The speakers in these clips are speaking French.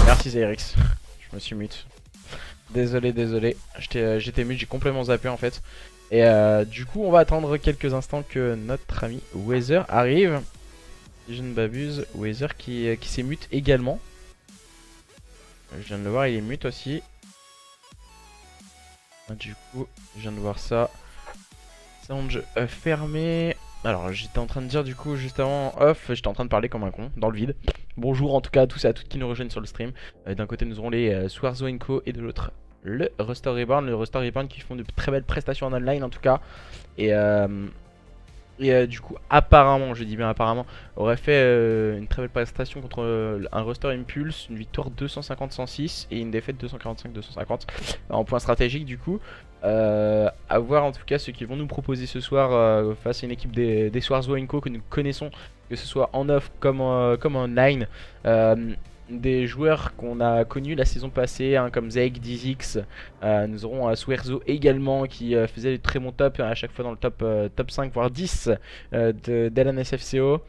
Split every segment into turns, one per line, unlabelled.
Merci Zerix, je me suis mute. Désolé, j'étais mute, j'ai complètement zappé en fait. Et du coup on va attendre quelques instants que notre ami Weather arrive. Si je ne m'abuse, Weather qui s'est mute également. Je viens de le voir, il est mute aussi. Du coup, je viens de voir ça. Sound fermé. Alors, j'étais en train de dire du coup, juste avant en off, j'étais en train de parler comme un con, dans le vide. Bonjour en tout cas à tous et à toutes qui nous rejoignent sur le stream. D'un côté, nous aurons les Swarzo & Co. et de l'autre, le Ruster Reborn. Le Ruster Reborn qui font de très belles prestations en online en tout cas. Et du coup, apparemment, je dis bien apparemment, aurait fait une très belle prestation contre un roster Impulse, une victoire 250-106 et une défaite 245-250 en point stratégique du coup. À voir en tout cas ce qu'ils vont nous proposer ce soir face à une équipe des Swarzo & Co que nous connaissons, que ce soit en off comme en online. Des joueurs qu'on a connus la saison passée, hein, comme Zeg, Dizix. Nous aurons Swerzo également qui faisait des très bons tops à chaque fois dans le top 5 voire 10 d'LNSFCO.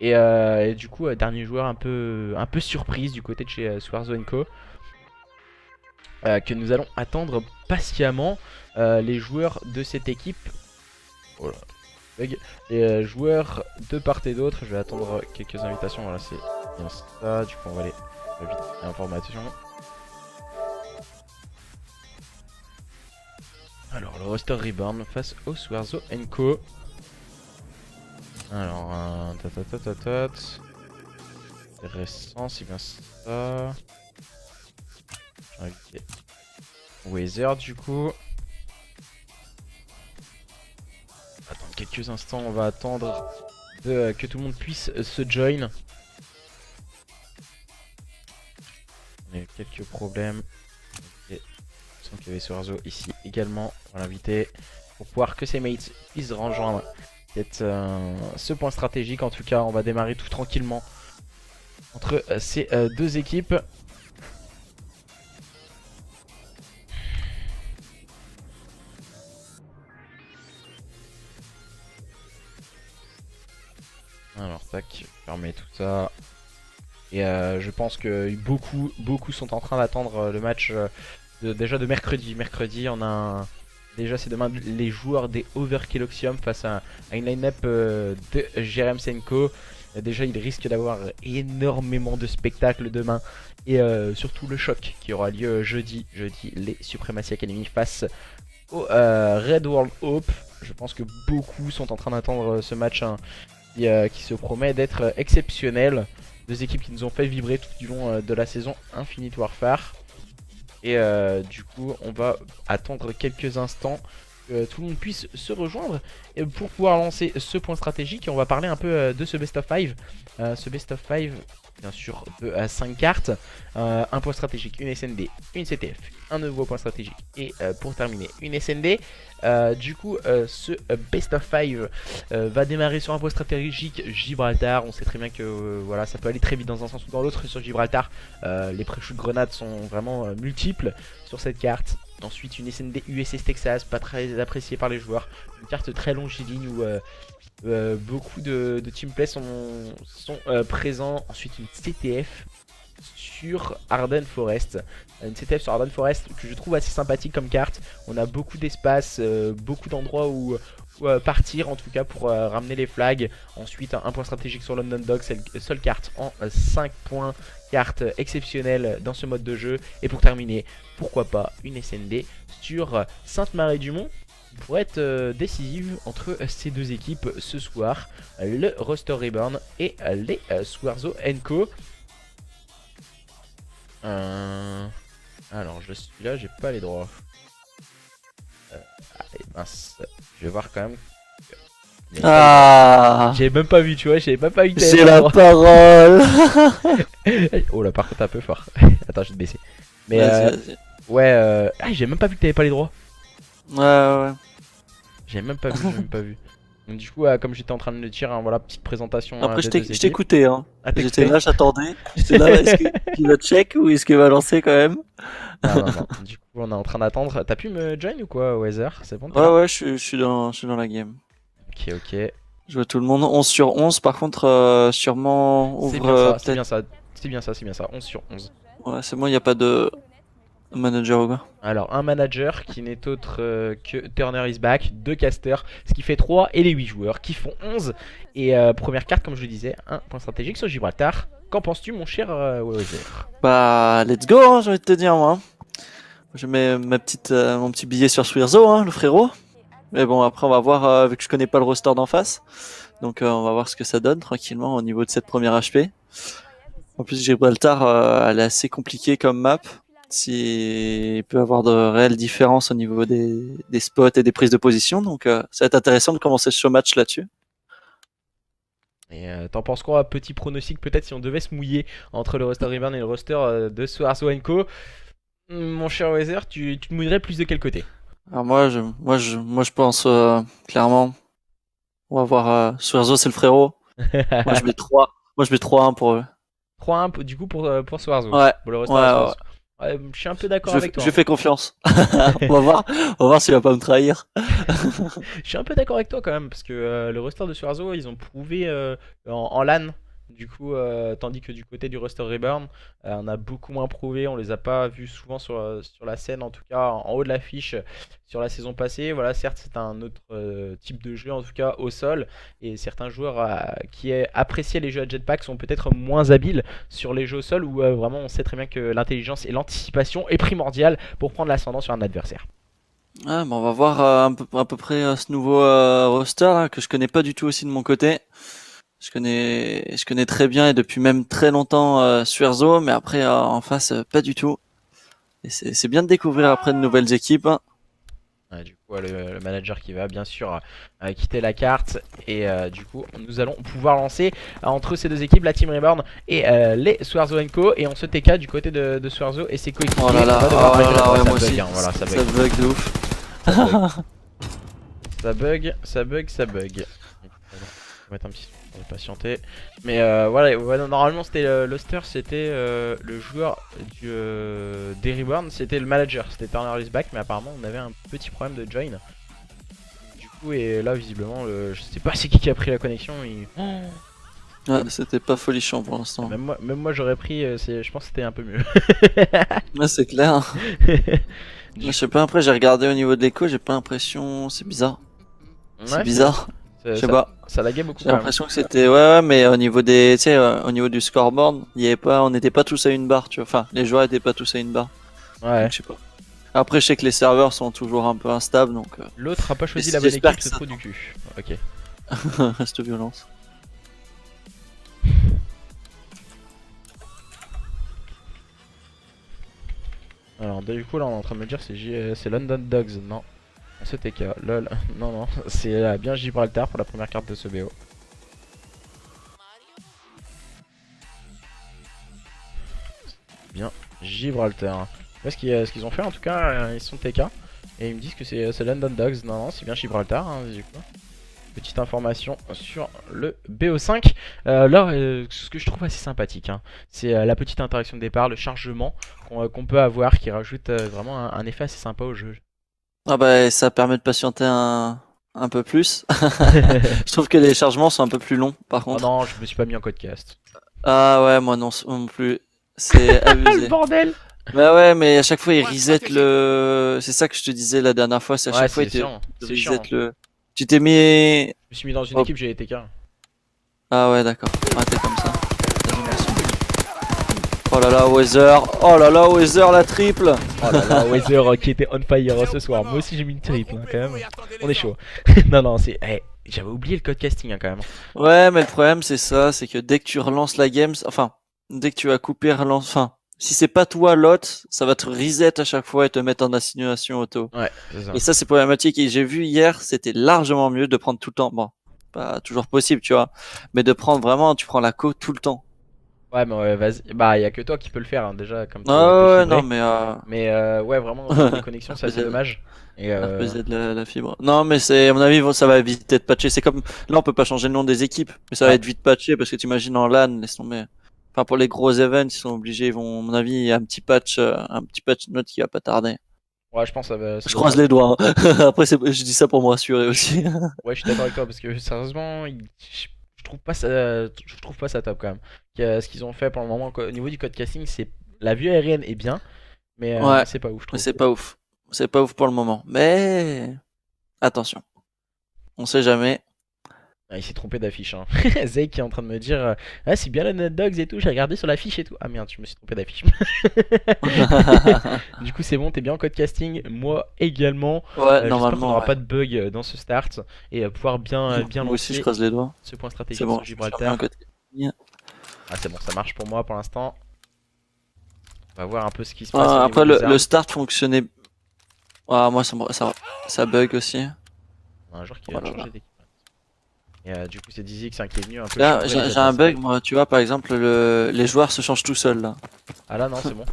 Et du coup, dernier joueur un peu surprise du côté de chez Swerzo & Co. Que nous allons attendre patiemment. Les joueurs de cette équipe. Oh là, bug. Les joueurs de part et d'autre. Je vais attendre quelques invitations. Voilà, c'est bien ça. Du coup, on va aller vite. Information. Alors, le roster Reborn face au Swerzo & Co. Alors, intéressant, c'est bien ça. J'ai invité Weather du coup. Attends quelques instants, on va attendre que tout le monde puisse se join. On a eu quelques problèmes. Et il qu'il y avait Swerzo ici également. On va l'inviter pour pouvoir que ses mates puissent rejoindre ce point stratégique. En tout cas, on va démarrer tout tranquillement entre ces deux équipes. Alors tac, fermer tout ça. Et je pense que beaucoup sont en train d'attendre le match déjà de mercredi. Mercredi, on a déjà c'est demain les joueurs des Overkill face à une line-up de Jerem Senko. Déjà, il risque d'avoir énormément de spectacles demain. Et surtout le choc qui aura lieu jeudi. Jeudi, les Supremacy Academy face au Red World Hope. Je pense que beaucoup sont en train d'attendre ce match hein, qui se promet d'être exceptionnel. Deux équipes qui nous ont fait vibrer tout du long de la saison Infinite Warfare. Et du coup on va attendre quelques instants que tout le monde puisse se rejoindre et pour pouvoir lancer ce point stratégique. Et on va parler un peu de ce best of 5. Ce best of 5 bien sûr de 5 cartes, un point stratégique, une SND, une CTF, un nouveau point stratégique et pour terminer une SND. Du coup ce best of 5 va démarrer sur un point stratégique Gibraltar. On sait très bien que voilà, ça peut aller très vite dans un sens ou dans l'autre sur Gibraltar. Les pré-shoots grenades sont vraiment multiples sur cette carte. Ensuite une SND USS Texas, pas très appréciée par les joueurs, une carte très longiligne où beaucoup de teamplay sont présents. Ensuite une CTF sur Arden Forest. Une CTF sur Arden Forest que je trouve assez sympathique comme carte. On a beaucoup d'espace, beaucoup d'endroits où partir en tout cas pour ramener les flags. Ensuite un point stratégique sur London Dock, c'est la seule carte en 5 points. Carte exceptionnelle dans ce mode de jeu. Et pour terminer, pourquoi pas une SND sur Sainte-Marie-du-Mont pour être décisive entre ces deux équipes ce soir, le Roster Reborn et les Swerzo & Co. Alors je suis là, j'ai pas les droits. Allez mince, je vais voir quand même.
Ah,
J'avais même pas vu, tu vois, j'avais même pas vu que
j'ai la parole.
Oh là, par contre, un peu fort. Attends, je vais te baisser. Mais
Vas-y.
ouais, j'ai même pas vu que t'avais pas les droits.
Ouais.
J'ai même pas vu. Donc du coup, comme j'étais en train de le dire, hein, voilà, petite présentation.
Après,
des
je
deux équipes.
t'écoutais, hein.
Ah,
J'étais
t'écoutais
là, j'attendais. J'étais là, est-ce qu'il va check ou est-ce qu'il va lancer quand même?
Non. Du coup, on est en train d'attendre. T'as pu me join ou quoi, Weather? C'est bon, t'es là?
Ouais, je suis dans la game.
Ok.
Je vois tout le monde. 11 sur 11, par contre, sûrement
C'est
ouvre
bien ça, c'est
peut-être.
bien ça. C'est bien ça. 11 sur 11.
Ouais, c'est bon, il n'y a pas de manager ou quoi.
Alors, un manager qui n'est autre que Turner is back, 2 casters, ce qui fait 3 et les 8 joueurs qui font 11. Et première carte, comme je le disais, un point stratégique sur Gibraltar. Qu'en penses-tu, mon cher Wewezer?
Bah, let's go, hein, j'ai envie de te dire, moi. Je mets mon petit billet sur Swirzo, hein, le frérot. Mais bon, après, on va voir, vu que je connais pas le roster d'en face. Donc, on va voir ce que ça donne, tranquillement, au niveau de cette première HP. En plus, Gibraltar, elle est assez compliquée comme map. Il peut y avoir de réelles différences au niveau des spots et des prises de position. Donc, ça va être intéressant de commencer ce match là-dessus.
Et t'en penses quoi, petit pronostic peut-être si on devait se mouiller entre le roster Reborn et le roster de Swarzo Co. Mon cher Wezer, tu te mouillerais plus de quel côté?
Alors moi, je pense clairement, on va voir Swirzo, c'est le frérot. Moi, je mets 3. Moi, je mets 3-1 pour eux.
3-1 du coup pour Swarzo,
Ouais,
pour le roster
ouais,
de
ouais.
Swarzo. Ouais, je suis un peu d'accord avec toi.
Je fais confiance. On va voir s'il va pas me trahir.
Je suis un peu d'accord avec toi quand même, parce que le roster de Swarzo, ils ont prouvé en LAN, du coup, tandis que du côté du roster Reborn, on a beaucoup moins prouvé, on les a pas vus souvent sur la scène, en tout cas en haut de l'affiche sur la saison passée. Voilà, certes, c'est un autre type de jeu, en tout cas au sol, et certains joueurs qui appréciaient les jeux à jetpack sont peut-être moins habiles sur les jeux au sol, où vraiment on sait très bien que l'intelligence et l'anticipation est primordiale pour prendre l'ascendant sur un adversaire.
Ouais, on va voir à peu près ce nouveau roster là, que je connais pas du tout aussi de mon côté. Je connais très bien et depuis même très longtemps Suerzo, mais après en face pas du tout. Et c'est bien de découvrir après de nouvelles équipes, hein.
Ouais, du coup, le manager qui va bien sûr quitter la carte. Et du coup, nous allons pouvoir lancer entre ces deux équipes, la Team Reborn et les Swarzo Co. Et on se TK du côté de Swarzo et ses coéquipiers.
Oh là là,
On va devoir régler-
ouais,
ça
moi
bug,
aussi.
hein, voilà, ça
Ça
bug.
bug de ouf.
Ça bug. Ça bug. Ça bug. On va mettre un petit on va patienter. Mais voilà, normalement c'était l'Oster, c'était le joueur des Reborn, c'était le manager, c'était Turner is back, mais apparemment on avait un petit problème de join. Du coup, et là visiblement, je sais pas c'est qui a pris la connexion.
Ouais, c'était pas folichon pour l'instant.
Même moi j'aurais pris, je pense que c'était un peu mieux.
Ouais, c'est clair. Je sais pas, après j'ai regardé au niveau de l'écho, j'ai pas l'impression, c'est bizarre. C'est
Ouais,
bizarre. Je sais pas.
Ça laguait beaucoup
J'ai
quand même.
l'impression que c'était ouais, mais au niveau des, tu sais, au niveau du scoreboard, il y avait pas, on n'était pas tous à une barre, tu vois. Enfin, les joueurs étaient pas tous à une barre.
Ouais.
Donc, je sais pas. Après, je sais que les serveurs sont toujours un peu instables, donc
L'autre a pas choisi la bonne
j'espère
équipe,
que
c'est
ça-
trop du cul. Ok.
reste violence.
Alors du coup là on est en train de me dire c'est London Dogs, non. CTK, lol, non non, c'est bien Gibraltar pour la première carte de ce BO. Bien Gibraltar. Ce qu'ils ont fait en tout cas, ils sont TK. Et ils me disent que c'est London Dogs, non non c'est bien Gibraltar hein, du coup. Petite information sur le BO5. Là, ce que je trouve assez sympathique, hein, c'est la petite interaction de départ, le chargement qu'on peut avoir qui rajoute vraiment un effet assez sympa au jeu.
Ah bah, ça permet de patienter un peu plus. Je trouve que les chargements sont un peu plus longs, par
Oh
contre.
non, je me suis pas mis en codecast.
Ah ouais, moi non plus. C'est
Ah le
abusé.
bordel!
Bah ouais, mais à chaque fois il reset le. C'est ça que je te disais la dernière fois, c'est à
Ouais,
chaque fois
c'est chiant.
il
C'est
reset
chiant.
le. Tu t'es mis.
Je me suis mis dans une
Hop.
équipe, j'ai été TK.
Ah ouais, d'accord. Ah, t'es comme ça. Domination. Oh là là, Weather. Oh là là, Weather la triple.
Oh là là, Weather qui était on fire ce soir. Moi aussi j'ai mis une triple hein, quand même. On est chaud. Non, non, c'est. J'avais oublié le codecasting hein, quand même.
Ouais, mais le problème c'est ça, c'est que dès que tu relances la game, enfin, dès que tu as coupé, relance, enfin, si c'est pas toi l'autre, ça va te reset à chaque fois et te mettre en assignation auto.
Ouais, c'est ça.
Et ça c'est problématique. Et j'ai vu hier, c'était largement mieux de prendre tout le temps. Bon, pas toujours possible, tu vois, mais de prendre vraiment, tu prends la co tout le temps.
Ouais, mais ouais, vas-y. Bah, y a que toi qui peux le faire hein, déjà, comme t'es
Ah ouais,
fibré.
non, mais
Mais ouais, vraiment, au niveau des connexions, c'est assez dommage. Et
RPZ la fibre. Non, mais c'est, à mon avis, ça va vite être patché. C'est comme, là, on peut pas changer le nom des équipes, mais ça va
Ouais.
être vite patché parce que t'imagines en LAN, laisse tomber. Enfin, pour les gros events, ils sont obligés, ils vont, à mon avis, il y a un petit patch note qui va pas tarder.
Ouais, je pense ça
Je
doit
croise
pas.
les doigts, hein. Après, je dis ça pour me rassurer aussi.
Ouais, je suis d'accord avec toi parce que sérieusement, je trouve pas ça, je trouve pas ça top quand même. Ce qu'ils ont fait pour le moment au niveau du code casting, c'est la vue aérienne est bien, mais
Ouais,
c'est pas ouf, je
mais
trouve.
c'est pas ouf. C'est pas ouf pour le moment. Mais attention, on sait jamais.
Ah, il s'est trompé d'affiche, hein. Zay qui est en train de me dire ah, c'est bien le Nut Dogs et tout, j'ai regardé sur l'affiche et tout. Ah merde, je me suis trompé d'affiche. Du coup, c'est bon, t'es bien en code casting, moi également.
Ouais,
J'espère qu'on
normalement,
n'aura
ouais.
pas de bug dans ce start et pouvoir bien
Moi aussi, je
lancer
croise les doigts.
ce point
C'est
stratégique
bon,
sur
je me suis remis en
Gibraltar.
code.
Ah, c'est bon, ça marche pour moi pour l'instant. On va voir un peu ce qui se passe au niveau
Après,
des
le
armes.
start fonctionnait. Ah, moi, ça bug aussi.
On a un joueur qui vient de
Voilà.
changer d'équipe. Et du coup, c'est Dizzy qui est venu un peu
Là,
chambrer les
j'ai un
adversaires.
bug, moi, tu vois, par exemple, les joueurs se changent tout seuls, là.
Ah là, non, c'est bon.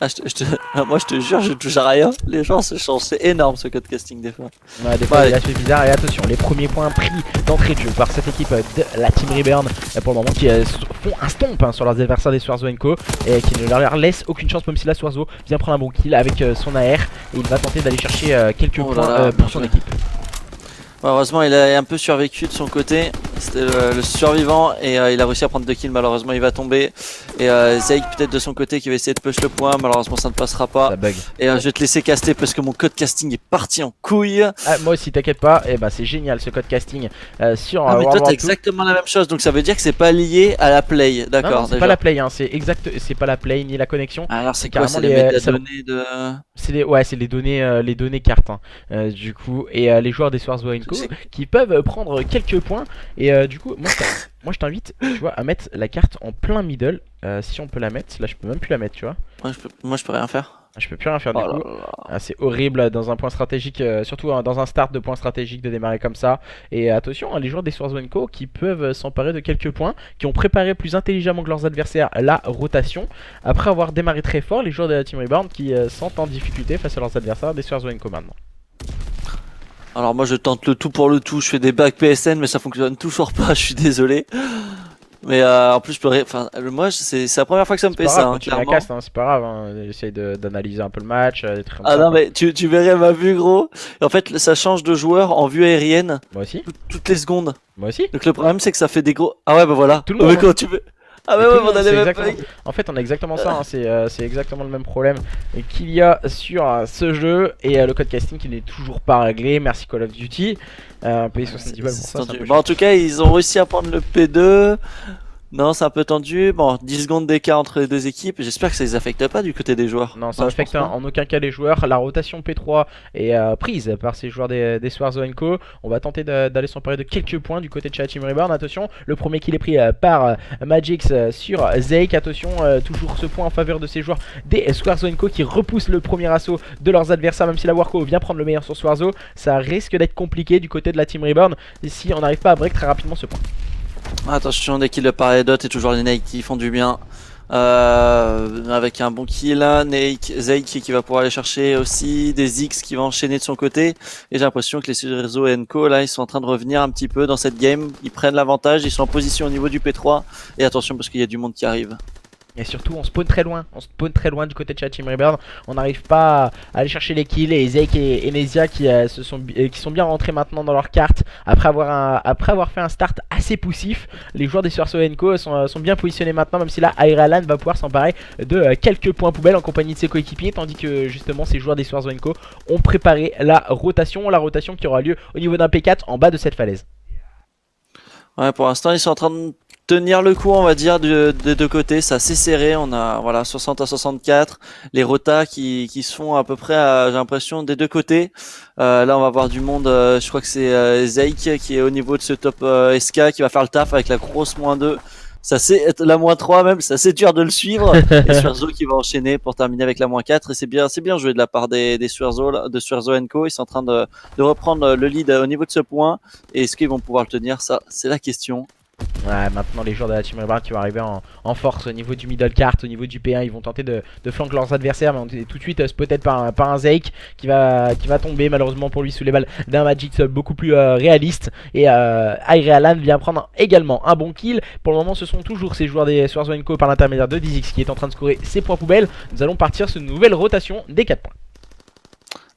Ah, moi, je te jure, je touche à rien. Les gens se changent, c'est énorme ce code casting des fois.
Ouais, des fois,
Ouais.
il a fait bizarre. Et attention, les premiers points pris d'entrée de jeu par cette équipe de la Team Reburn pour le moment qui font un stomp sur leurs adversaires des Swarzo Co et qui ne leur laisse aucune chance, même si la Swarzo vient prendre un bon kill avec son AR et il va tenter d'aller chercher quelques
Oh là
points
là,
pour
bien
son
joué.
équipe.
Heureusement, il a un peu survécu de son côté. C'était le survivant et il a réussi à prendre 2 kills. Malheureusement, il va tomber. Et Zeke, peut-être de son côté, qui va essayer de push le point. Malheureusement, ça ne passera pas.
Ça bug.
Et je vais te laisser caster parce que mon code casting est parti en couille.
Ah, moi aussi, t'inquiète pas, et bah c'est génial ce code casting sur
Ah, mais
World
toi,
War
t'as
2.
exactement la même chose. Donc, ça veut dire que c'est pas lié à la play.
Non, non,
D'accord,
c'est pas
déjà.
la play, hein, c'est pas la play ni la connexion.
Alors,
C'est
c'est quoi?
carrément
C'est les métadonnées de.
c'est les données cartes, hein, du coup, et les joueurs des Swarzo Co
C'est-
qui peuvent prendre quelques points. Et du coup, moi je t'invite, tu vois, à mettre la carte en plein middle. Si on peut la mettre, là je peux même plus la mettre, tu vois.
Moi, je peux rien faire.
Ah, je peux plus rien faire
Oh
du
là
coup.
là.
Ah, c'est horrible dans un point stratégique, surtout dans un start de point stratégique de démarrer comme ça. Et attention, hein, les joueurs des Swarzo Co qui peuvent s'emparer de quelques points, qui ont préparé plus intelligemment que leurs adversaires la rotation. Après avoir démarré très fort, les joueurs de la Team Reborn qui sont en difficulté face à leurs adversaires des Swarzo Co maintenant.
Alors, moi, je tente le tout pour le tout. Je fais des bacs PSN, mais ça fonctionne toujours pas. Je suis désolé. Mais en plus, je peux. Enfin, moi, c'est la première fois que ça me
C'est
fait
pas
ça,
grave,
hein,
quand tu mets la
clairement.
cast, hein, c'est pas grave. Hein. Essaye d'analyser un peu le match, des trucs comme
Ah
ça,
non,
quoi.
mais tu verrais ma vue, gros. Et en fait, ça change de joueur en vue aérienne
Moi aussi,
toutes les secondes.
moi aussi.
Donc le problème, c'est que ça fait des gros. Ah ouais, bah voilà.
Tout le
Oh,
monde,
mais
hein.
comment tu veux. Ah
Et
ouais,
tout
ouais,
le
on
monde,
a les
c'est
mêmes
exactement.
bugs.
En fait, on a exactement ça. Hein, c'est exactement le même problème qu'il y a sur ce jeu et le code casting qui n'est toujours pas réglé. Merci Call of Duty. Payer 70 balles pour ça, c'est un
tendu.
peu
Bon, en tout cas, ils ont réussi à prendre le P2. Non, c'est un peu tendu. Bon, 10 secondes d'écart entre les deux équipes. J'espère que ça les affecte pas du côté des joueurs.
Non, ça
je
affecte
pense pas.
en aucun cas les joueurs. La rotation P3 est prise par ces joueurs des Swarzo Co. On va tenter d'aller s'emparer de quelques points du côté de chez Team Reborn. Attention, le premier kill est pris par Magix sur Zeke. Attention, toujours ce point en faveur de ces joueurs des Swarzo Co qui repoussent le premier assaut de leurs adversaires. Même si la Warco vient prendre le meilleur sur Swarzo, ça risque d'être compliqué du côté de la Team Reborn si on n'arrive pas à break très rapidement ce point.
Attention, dès qu'il le part et d'autres, et toujours les Nake qui font du bien. Avec un bon kill, Nake, Zeke qui va pouvoir aller chercher aussi, des X qui va enchaîner de son côté. Et j'ai l'impression que les réseaux Co là, ils sont en train de revenir un petit peu dans cette game. Ils prennent l'avantage, ils sont en position au niveau du P3. Et attention parce qu'il y a du monde qui arrive.
Et surtout, on spawn très loin. On spawn très loin du côté de chez Team Reborn. On n'arrive pas à aller chercher les kills. Et Zeke et Nesia qui sont bien rentrés maintenant dans leur carte. Après avoir fait un start assez poussif, les joueurs des Swarzo Co sont bien positionnés maintenant. Même si là, Alan va pouvoir s'emparer de quelques points poubelles en compagnie de ses coéquipiers. Tandis que justement, ces joueurs des Swarzo Co ont préparé la rotation. La rotation qui aura lieu au niveau d'un P4 en bas de cette falaise.
Ouais, pour l'instant, ils sont en train de tenir le coup, on va dire, des deux côtés. C'est assez serré. On a, voilà, 60 à 64. Les rotas qui se font à peu près, j'ai l'impression, des deux côtés. Là, on va voir du monde. Je crois que c'est Zeke qui est au niveau de ce top SK qui va faire le taf avec la grosse -2. Ça c'est la -3 même, c'est assez dur de le suivre. Et Swerzo qui va enchaîner pour terminer avec la -4. Et c'est bien joué de la part des Swerzo, de Swerzo Co. Ils sont en train de reprendre le lead au niveau de ce point. Et est-ce qu'ils vont pouvoir le tenir? Ça, c'est la question.
Ouais, maintenant les joueurs de la Team Reborn qui vont arriver en force au niveau du middle cart, au niveau du P1, ils vont tenter de flanquer leurs adversaires, mais on est tout de suite spotted par un Zeke qui va tomber malheureusement pour lui sous les balles d'un Magix beaucoup plus réaliste. Et Alan vient prendre également un bon kill. Pour le moment, ce sont toujours ces joueurs des Swarzo Co par l'intermédiaire de Dizix qui est en train de scorer ses points poubelles. Nous allons partir sur une nouvelle rotation des 4 points.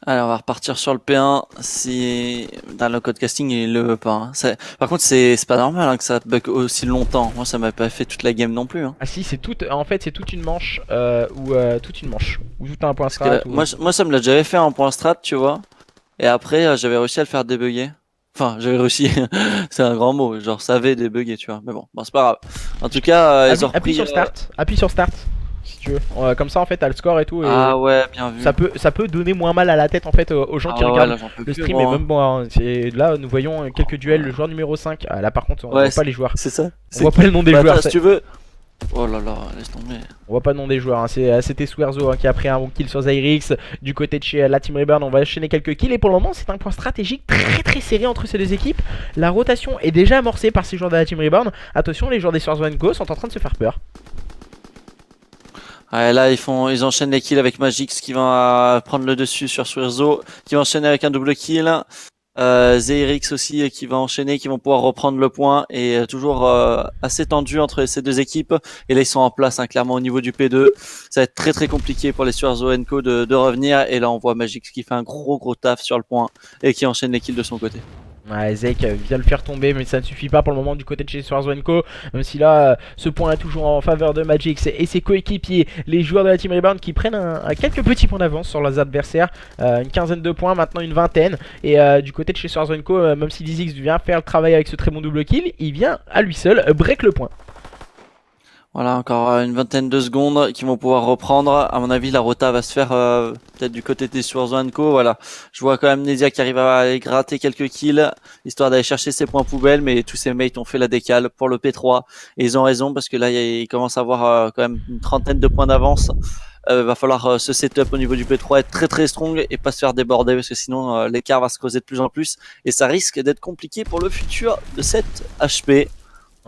Allez, on va repartir sur le P1 si dans le code casting il le veut pas. Hein. Par contre, c'est pas normal hein, que ça bug aussi longtemps. Moi, ça m'a pas fait toute la game non plus. Hein.
Ah si, c'est toute, en fait c'est toute une manche ou toute une manche ou tout un point
Parce
strat.
que moi, ça me l'a déjà fait en point strat, tu vois. Et après, j'avais réussi à le faire débugger. Enfin, j'avais réussi. C'est un grand mot. Genre, ça avait débugger, tu vois. Mais bon, c'est pas grave. En tout cas, ils ont repris.
Appuie sur start. Appuie sur start. Si tu veux. Comme ça en fait t'as le score et tout. Et
Ah ouais, bien vu.
ça peut donner moins mal à la tête en fait aux gens qui
ouais,
regardent
là, j'en peux
le
plus,
stream.
moi,
Et
hein.
même bon, là nous voyons quelques duels. Le joueur numéro 5. Là par contre on voit pas les joueurs.
C'est ça.
On voit pas le nom des
Bah,
joueurs.
attends, si tu veux. Oh là là, laisse tomber.
On voit pas le nom des joueurs, hein. C'était Swerzo qui a pris un bon kill sur Zyrix. Du côté de chez la Team Reborn, on va enchaîner quelques kills. Et pour le moment, c'est un point stratégique très serré entre ces deux équipes. La rotation est déjà amorcée par ces joueurs de la Team Reborn. Attention, les joueurs des Swords Go sont en train de se faire peur.
Ouais, là, ils enchaînent les kills avec Magix qui va prendre le dessus sur Swerzo, qui va enchaîner avec un double kill. Zyrix aussi qui va enchaîner, qui vont pouvoir reprendre le point et toujours assez tendu entre ces deux équipes. Et là ils sont en place hein, clairement au niveau du P2. Ça va être très compliqué pour les Swerzo Co de revenir. Et là on voit Magix qui fait un gros taf sur le point et qui enchaîne les kills de son côté.
Ouais, Zeke vient le faire tomber, mais ça ne suffit pas pour le moment du côté de chez Swords Co. Même si là, ce point est toujours en faveur de Magix et ses coéquipiers, les joueurs de la Team Reborn qui prennent quelques petits points d'avance sur leurs adversaires. Une quinzaine de points, maintenant une vingtaine. Et du côté de chez Swords Co, même si Dizix vient faire le travail avec ce très bon double kill, il vient à lui seul break le point.
Voilà, encore une vingtaine de secondes qui vont pouvoir reprendre. À mon avis, la rota va se faire peut-être du côté des Swords Co. Voilà, je vois quand même Nedia qui arrive à aller gratter quelques kills, histoire d'aller chercher ses points poubelles, mais tous ses mates ont fait la décale pour le P3. Et ils ont raison, parce que là, ils commencent à avoir quand même une trentaine de points d'avance. Va falloir se setup au niveau du P3, être très strong et pas se faire déborder, parce que sinon l'écart va se creuser de plus en plus. Et ça risque d'être compliqué pour le futur de cette HP.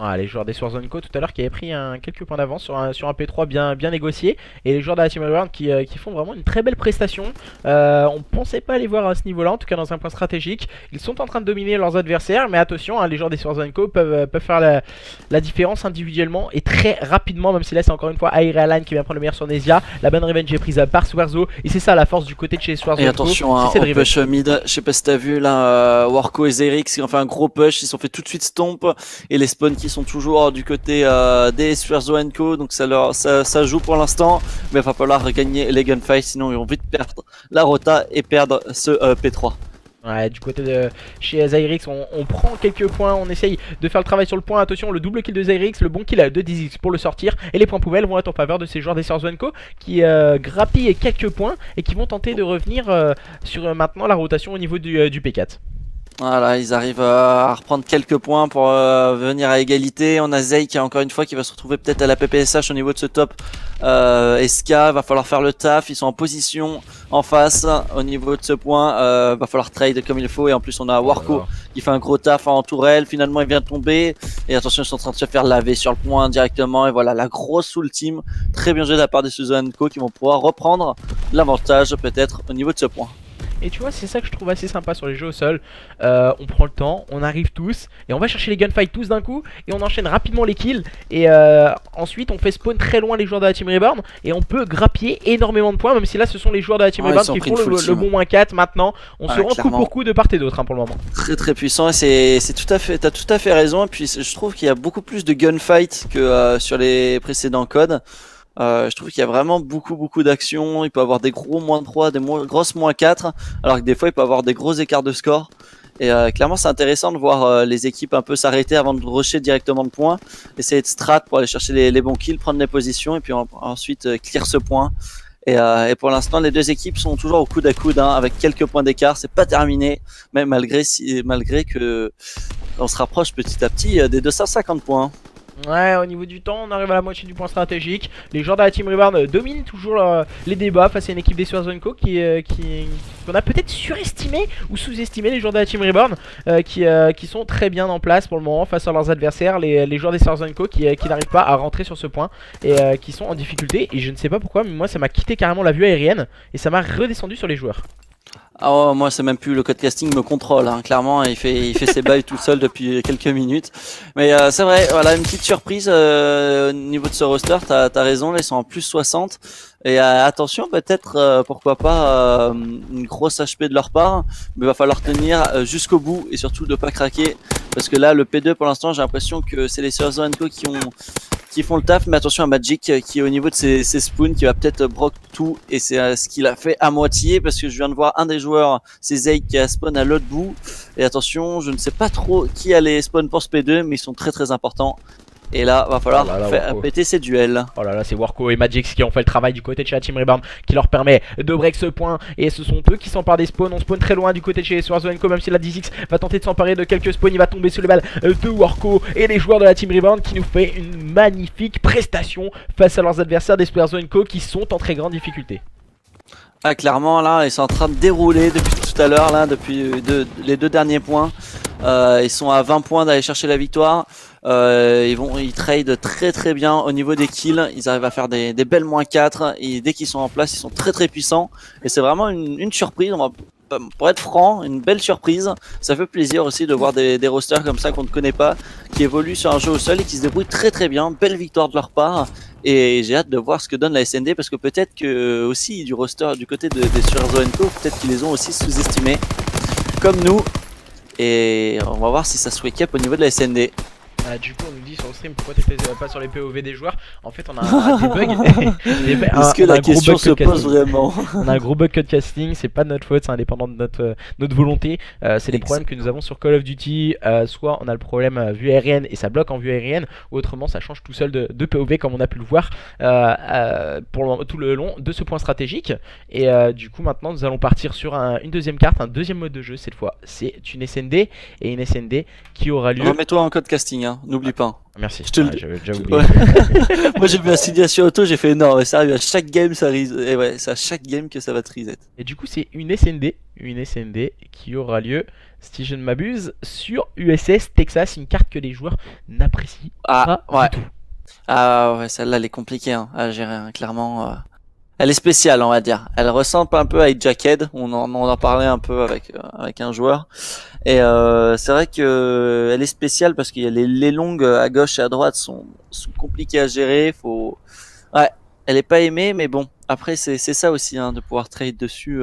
Ah, les joueurs des Swords Co tout à l'heure qui avaient pris quelques points d'avance sur un P3 bien négocié. Et les joueurs de la Team Reborn qui font vraiment une très belle prestation. On pensait pas les voir à ce niveau là, en tout cas dans un point stratégique. Ils sont en train de dominer leurs adversaires. Mais attention, hein, les joueurs des Swords Co peuvent faire la différence individuellement et très rapidement. Même si là c'est encore une fois Alan qui vient prendre le meilleur sur Nesia. La bonne revenge est prise par Swerzo. Et c'est ça la force du côté de chez Swords Co.
Et attention hein, au push mid, je sais pas si t'as vu là, Warco et Zerix qui ont fait un gros push. Ils se sont fait tout de suite stomp. Et les spawns qui sont toujours du côté des Swerzo Co, donc ça joue pour l'instant, mais il va falloir gagner les gunfights, sinon ils vont vite perdre la rota et perdre ce P3.
Ouais, du côté de chez Zyrix, on prend quelques points, on essaye de faire le travail sur le point. Attention, le double kill de Zyrix, le bon kill de Dizix pour le sortir. Et les points poubelles vont être en faveur de ces joueurs des Swords Co qui grappillent quelques points et qui vont tenter de revenir sur maintenant la rotation au niveau du P4.
Voilà, ils arrivent à reprendre quelques points pour venir à égalité. On a Zay qui encore une fois qui va se retrouver peut-être à la PPSH au niveau de ce top SK. Va falloir faire le taf, ils sont en position en face au niveau de ce point. Va falloir trade comme il faut. Et en plus on a Warco qui fait un gros taf en tourelle. Finalement il vient de tomber. Et attention, ils sont en train de se faire laver sur le point directement. Et voilà, la grosse soul team. Très bien joué de la part des Suzanne Co qui vont pouvoir reprendre l'avantage peut-être au niveau de ce point.
Et tu vois, c'est ça que je trouve assez sympa sur les jeux au sol. On prend le temps, on arrive tous, et on va chercher les gunfights tous d'un coup, et on enchaîne rapidement les kills. Et ensuite, on fait spawn très loin les joueurs de la Team Reborn, et on peut grappiller énormément de points, même si là, ce sont les joueurs de la Team Reborn qui font le bon -4 maintenant. On se rend coup pour coup de part et d'autre hein, pour le moment.
Très puissant, et c'est tout à fait, t'as tout à fait raison. Et puis, je trouve qu'il y a beaucoup plus de gunfights que sur les précédents codes. Je trouve qu'il y a vraiment beaucoup d'actions. Il peut avoir des gros -3, des grosses -4, alors que des fois il peut avoir des gros écarts de score. Et clairement c'est intéressant de voir les équipes un peu s'arrêter avant de rusher directement le point, essayer de strat pour aller chercher les bons kills, prendre les positions et puis ensuite clear ce point. Et pour l'instant les deux équipes sont toujours au coude à coude hein, avec quelques points d'écart. C'est pas terminé, même malgré que on se rapproche petit à petit des 250 points.
Ouais, au niveau du temps, on arrive à la moitié du point stratégique. Les joueurs de la Team Reborn dominent toujours les débats face à une équipe des Swords Co qu'on a peut-être surestimé ou sous-estimé. Les joueurs de la Team Reborn qui sont très bien en place pour le moment face à leurs adversaires. Les joueurs des Swords Co qui n'arrivent pas à rentrer sur ce point et qui sont en difficulté. Et je ne sais pas pourquoi, mais moi ça m'a quitté carrément la vue aérienne et ça m'a redescendu sur les joueurs.
Ah ouais, moi c'est même plus le code casting me contrôle, hein. Clairement il fait ses bails tout seul depuis quelques minutes. Mais c'est vrai, voilà une petite surprise au niveau de ce roster, t'as raison, là, ils sont en plus 60. Et attention peut-être pourquoi pas une grosse HP de leur part, mais il va falloir tenir jusqu'au bout et surtout de pas craquer. Parce que là le P2 pour l'instant j'ai l'impression que c'est les Surzo Co qui font le taf, mais attention à Magic qui est au niveau de ses spawns, qui va peut-être broc tout, et c'est ce qu'il a fait à moitié, parce que je viens de voir un des joueurs, c'est Zay qui a spawn à l'autre bout, et attention, je ne sais pas trop qui allait spawn pour ce P2, mais ils sont très très importants, et là, va falloir faire péter ces duels.
Oh là là, c'est Warco et Magix qui ont fait le travail du côté de chez la Team Rebound, qui leur permet de break ce point, et ce sont eux qui s'emparent des spawns. On spawn très loin du côté de chez Swarzo Co, même si la D6 va tenter de s'emparer de quelques spawns. Il va tomber sous les balles de Warco et les joueurs de la Team Rebound, qui nous fait une magnifique prestation face à leurs adversaires des Swarzo Co, qui sont en très grande difficulté.
Ah, clairement là ils sont en train de dérouler depuis tout à l'heure, là depuis les 2 derniers points. Ils sont à 20 points d'aller chercher la victoire. Ils trade très très bien au niveau des kills. Ils arrivent à faire des belles -4, et dès qu'ils sont en place ils sont très très puissants, et c'est vraiment une surprise. Pour être franc, une belle surprise. Ça fait plaisir aussi de voir des rosters comme ça qu'on ne connaît pas, qui évoluent sur un jeu au sol et qui se débrouillent très très bien. Belle victoire de leur part, et j'ai hâte de voir ce que donne la SND, parce que peut-être que aussi du roster du côté des Surzo Co, peut-être qu'ils les ont aussi sous-estimés comme nous, et on va voir si ça se wake up au niveau de la SND.
Du coup on nous dit sur le stream pourquoi t'étais pas sur les POV des joueurs. En fait on a des bugs.
Est-ce que la question se pose vraiment?
On a un gros bug code casting, c'est pas de notre faute, c'est indépendant de notre volonté. C'est les problèmes que nous avons sur Call of Duty. Soit on a le problème vue aérienne et ça bloque en vue aérienne, ou autrement ça change tout seul de POV, comme on a pu le voir pour tout le long de ce point stratégique. Et du coup maintenant nous allons partir sur une deuxième carte, un deuxième mode de jeu cette fois. C'est une SND, et une SND qui aura lieu...
Remets-toi en code casting, hein. N'oublie pas.
Merci,
je te le dis.
j'avais déjà oublié.
Ouais. Moi j'ai vu la signature auto, j'ai fait non, mais sérieux, à chaque game ça reset. Et ouais, c'est à chaque game que ça va te reset.
Et du coup c'est une SND qui aura lieu, si je ne m'abuse, sur USS Texas, une carte que les joueurs n'apprécient pas du tout.
Ah ouais, celle-là elle est compliquée à gérer, hein, clairement. Elle est spéciale, on va dire. Elle ressemble un peu à Jackhead. On en parlait un peu avec un joueur. Et c'est vrai que elle est spéciale parce qu'il y a les longues à gauche et à droite sont compliquées à gérer. Ouais, elle est pas aimée, mais bon. Après c'est ça aussi, hein, de pouvoir trade dessus.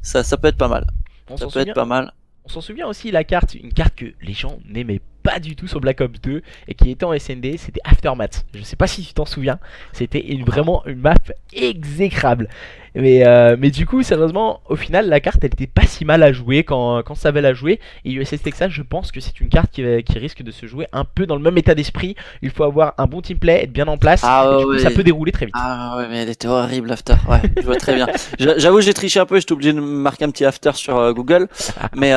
Ça peut être pas mal. Ça peut être pas mal.
On s'en souvient aussi, une carte que les gens n'aimaient pas du tout sur Black Ops 2 et qui était en SND, c'était Aftermath. Je sais pas si tu t'en souviens, c'était vraiment une map exécrable. Mais du coup, sérieusement, au final, la carte elle était pas si mal à jouer quand ça avait la jouer. Et USS Texas, je pense que c'est une carte qui risque de se jouer un peu dans le même état d'esprit. Il faut avoir un bon teamplay, être bien en place, et du coup, ça peut dérouler très vite.
Ah ouais, mais elle était horrible, After. Ouais, je vois très bien. J'avoue, j'ai triché un peu, j'étais obligé de marquer un petit After sur Google. Mais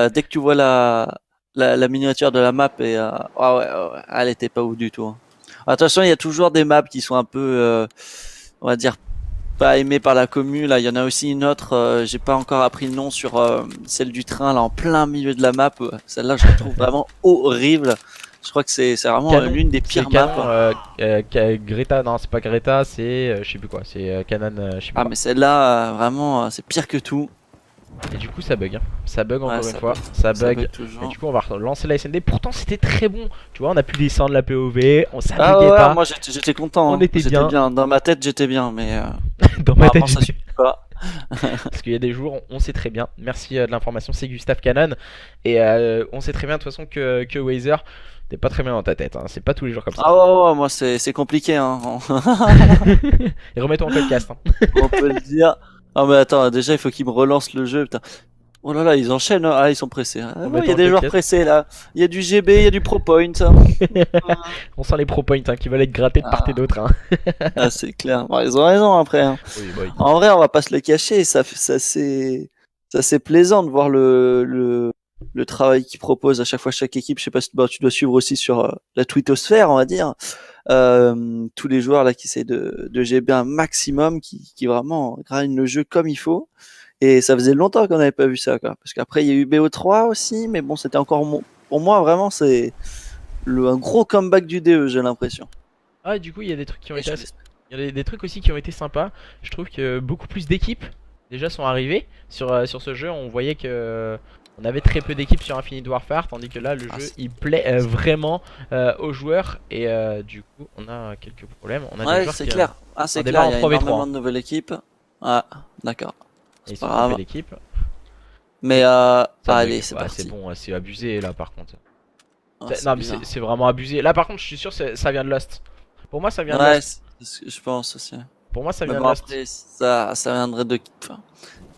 dès que tu vois la miniature de la map, et ouais, elle était pas ouf du tout. Attention, il y a toujours des maps qui sont un peu, on va dire, pas aimées par la commu. Là, il y en a aussi une autre, j'ai pas encore appris le nom, sur celle du train, là, en plein milieu de la map. Celle-là, je la trouve vraiment horrible. Je crois que c'est vraiment l'une des pires maps.
Greta, non, c'est pas Greta, c'est je sais plus quoi, c'est Canon, je sais plus.
Ah, mais celle-là, vraiment, c'est pire que tout.
Et du coup ça bug, ça bug encore une fois, ça bug. Et du coup on va relancer la SND, pourtant c'était très bon, tu vois, on a pu descendre la POV, on s'abuguait pas.
Moi j'étais content,
on était bien.
Dans ma tête j'étais bien, mais
dans ma tête
ça suffit pas.
Parce qu'il y a des jours on sait très bien, merci de l'information, c'est Gustave Cannon. Et on sait très bien de toute façon que Wazer, t'es pas très bien dans ta tête, hein. C'est pas tous les jours comme ça.
Ah ouais, moi c'est compliqué, hein.
Et remets-toi en podcast, hein.
On peut le dire. Ah mais attends, déjà il faut qu'ils me relancent le jeu, putain. Oh là là, ils enchaînent, hein. Ah ils sont pressés. Il y a des joueurs pressés là. Il y a du GB, il y a du ProPoint.
On sent les ProPoint, hein, qui veulent être grattés de part et d'autre, hein.
Ah c'est clair, bon, ils ont raison après, hein.
Oui.
En vrai on va pas se le cacher, ça c'est plaisant de voir le travail qu'ils proposent à chaque fois chaque équipe. Je sais pas si tu dois suivre aussi sur la twittosphère, on va dire. Tous les joueurs là qui essaient de GB un maximum, qui vraiment grind le jeu comme il faut, et ça faisait longtemps qu'on n'avait pas vu ça, quoi. Parce qu'après il y a eu BO3 aussi, mais bon c'était encore pour moi vraiment c'est un gros comeback du DE, j'ai l'impression.
Ah, du coup il y a des trucs qui ont été il y a des trucs aussi qui ont été sympas. Je trouve que beaucoup plus d'équipes déjà sont arrivés sur ce jeu. On voyait que on avait très peu d'équipes sur Infinite Warfare, tandis que là le
Ah,
jeu il plaît vraiment aux joueurs et du coup on a quelques problèmes. On a des
ouais,
joueurs
c'est
qui
clair. Ah, c'est
on
clair,
démarre
il
en
y a
3v3
énormément de nouvelles équipes. Ah, d'accord.
et ils
C'est pas
sont trompés
grave.
d'équipe.
Mais
Ça
allez,
bug.
c'est
Ouais, c'est
parti.
bon, c'est abusé là par contre.
Ah, c'est
Non mais
bizarre.
c'est vraiment abusé. Là par contre je suis sûr ça vient de Lost. Pour moi ça vient de
Ouais,
Lost.
c'est ce que je pense aussi.
Pour moi ça
Mais
vient de
bon,
Lost.
après, ça viendrait de. Enfin,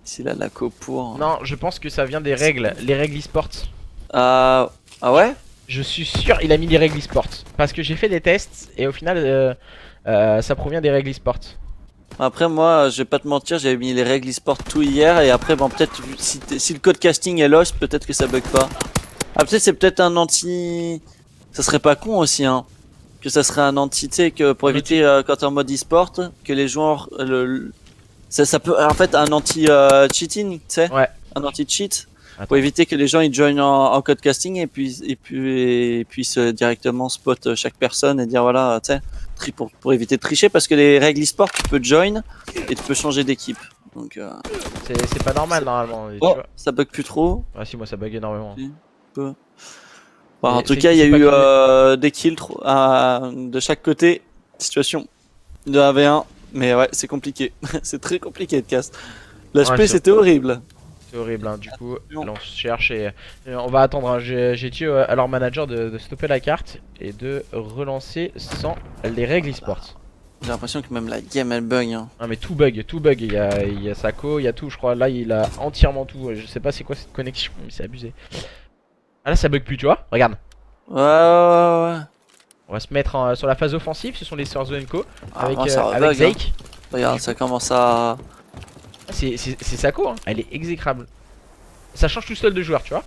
s'il a la co pour.
Non, je pense que ça vient des règles, les règles e-sport.
Ah, ah ouais?
Je suis sûr il a mis les règles e-sport. Parce que j'ai fait des tests et au final ça provient des règles e-sport.
Après, moi, je vais pas te mentir, j'avais mis les règles e-sport tout hier, et après, bon, peut-être, si le code casting est lost, peut-être que ça bug pas. Ah, peut-être c'est peut-être un anti. Ça serait pas con aussi, hein. Que ça serait un anti, tu sais, que pour
Un
éviter, quand t'es en mode e-sport, que les joueurs, ça peut, en fait, un anti-cheating, tu sais.
Ouais.
Un anti-cheat.
Attends.
Pour éviter que les gens ils joignent en code casting et puissent directement spot chaque personne et dire voilà, tu sais, pour éviter de tricher parce que les règles e-sport tu peux join et tu peux changer d'équipe. Donc
C'est pas normal normalement. Tu
oh,
vois.
ça bug plus trop.
Ah si moi ça bug énormément.
Si, peu. Bon, en
Et
tout cas, il y a
c'est pas
eu
clean.
des kills de chaque côté. Situation de 1v1, mais ouais, c'est compliqué. C'est très compliqué de cast.
Ouais,
L'HP c'était horrible.
c'est horrible hein. Du coup
Non.
là on se cherche et on va attendre hein. J'ai dit à leur manager de stopper la carte et de relancer sans les règles e-sport.
J'ai l'impression que même la game elle bug. Hein.
Ah mais tout bug, tout bug. Il y a Sako, il y a tout je crois. Là il a entièrement tout. Je sais pas c'est quoi cette connexion mais c'est abusé. Ah là ça bug plus tu vois. Regarde.
Ouais.
On va se mettre sur la phase offensive. Ce sont les Swords Co
Ah,
avec,
moi, ça
avec
rebug, hein.
Zake.
Regarde, ça commence à.
Ah, c'est Sako hein. Elle est exécrable. Ça change tout seul de joueur tu vois.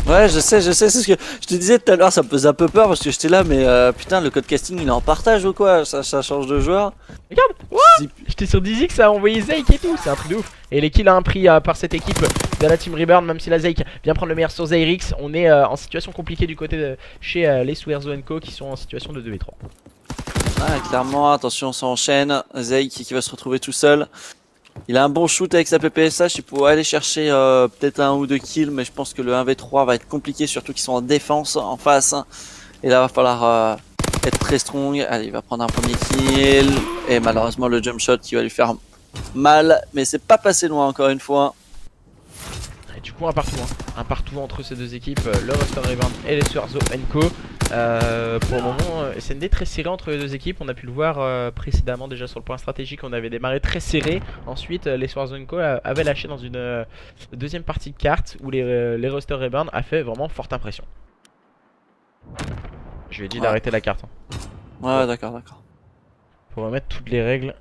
Ouais, je sais, c'est ce que je te disais tout à l'heure, ça me faisait un peu peur parce que j'étais là, mais putain, le code casting il est en partage ou quoi? Ça change de joueur.
Regarde.
Si-
J'étais sur Dizzy que ça a envoyé Zake et tout, c'est un truc de ouf. Et les kills a un prix par cette équipe de la Team Reborn, même si la Zake vient prendre le meilleur sur Zyrix. On est en situation compliquée du côté de chez les Swearzo Co qui sont en situation de 2 et 3.
Ouais, clairement, attention, ça enchaîne. Zay qui va se retrouver tout seul. Il a un bon shoot avec sa PPSH, il pourrait aller chercher peut-être un ou deux kills, mais je pense que le 1v3 va être compliqué, surtout qu'ils sont en défense en face. Et là, va falloir être très strong. Allez, il va prendre un premier kill. Et malheureusement, le jump shot qui va lui faire mal, mais c'est pas passé loin encore une fois.
Et du coup un partout hein. Un partout entre ces deux équipes, le Roster Reborn et les Swearzo Co. Pour le moment SND très serré entre les deux équipes. On a pu le voir précédemment déjà sur le point stratégique. On avait démarré très serré. Ensuite les Swearzo Co avaient lâché dans une deuxième partie de carte où les Roster Reborn a fait vraiment forte impression. Je lui ai dit
Ouais.
d'arrêter la carte hein.
Ouais, d'accord.
Pour remettre toutes les règles,